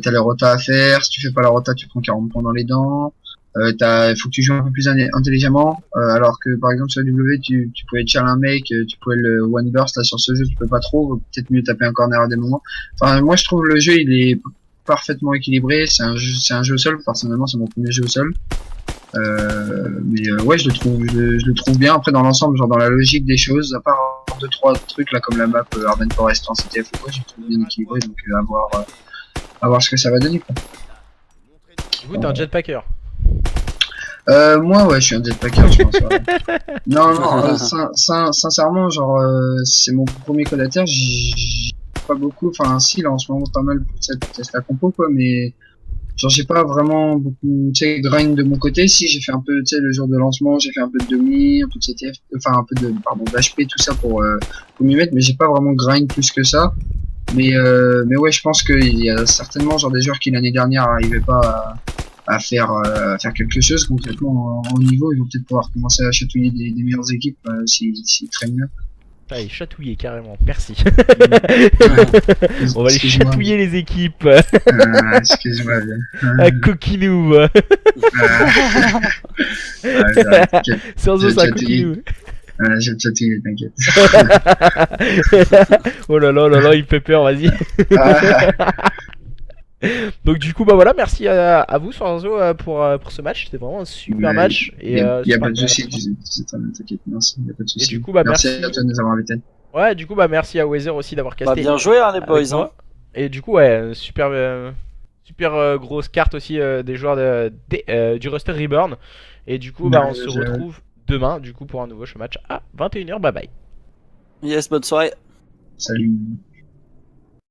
T'as les rotas à faire, si tu fais pas la rota, tu prends 40 points dans les dents. Faut que tu joues un peu plus intelligemment, alors que par exemple sur W, tu pouvais chill un mec, tu pouvais le one burst, là sur ce jeu, tu peux pas trop, peut-être mieux taper un corner à des moments. Enfin, moi je trouve le jeu il est parfaitement équilibré, c'est un jeu au sol, personnellement c'est mon premier jeu au sol. Mais ouais, je le trouve bien. Après dans l'ensemble, genre dans la logique des choses, à part deux trois trucs là comme la map Arden Forest en CTF ou quoi, je le trouve bien équilibré, donc à voir ce que ça va donner, quoi.
Du coup, t'es un jetpacker.
Moi, ouais, je suis un jetpacker, je pense. Ouais. Non, non, sincèrement, genre, c'est mon premier code à terre, j'ai pas beaucoup, enfin, si, là, en ce moment, pas mal pour tester la compo, quoi, mais, genre, j'ai pas vraiment beaucoup, tu sais, grind de mon côté. Si, j'ai fait un peu, tu sais, le jour de lancement, j'ai fait un peu de demi, un peu de CTF, enfin, un peu pardon, d'HP, tout ça pour m'y mettre, mais j'ai pas vraiment grind plus que ça. Mais ouais, je pense qu'il y a certainement, genre, des joueurs qui l'année dernière arrivaient pas à faire quelque chose concrètement en niveau, ils vont peut-être pouvoir commencer à chatouiller des meilleures équipes s'ils traînent bien.
Putain, il est chatouillé carrément, merci. On va les
Excuse-moi,
chatouiller les équipes.
excuse-moi.
À coquinou.
T'inquiète,
Sans
j'ai
os, à
chatouillé.
coquinou.
J'ai chatouillé, t'inquiète.
Oh là là, il me fait peur, vas-y. Donc du coup bah voilà, merci à vous Soranzo pour ce match, c'était vraiment un super match
Il
et
y a
super
pas de
intéressant.
souci, t'inquiète, merci, il y a pas de
Et du
souci.
coup bah
Merci
merci.
à toi de nous avoir invités.
Ouais, du coup bah merci à Weather aussi d'avoir
Bah,
casté
bien joué, hein, les
avec
boys. Hein.
moi. Et du coup ouais, super grosse carte aussi des joueurs du roster Reborn. Et du coup bah on se retrouve demain du coup pour un nouveau match à 21h. Bye bye.
Yes, bonne soirée.
Salut.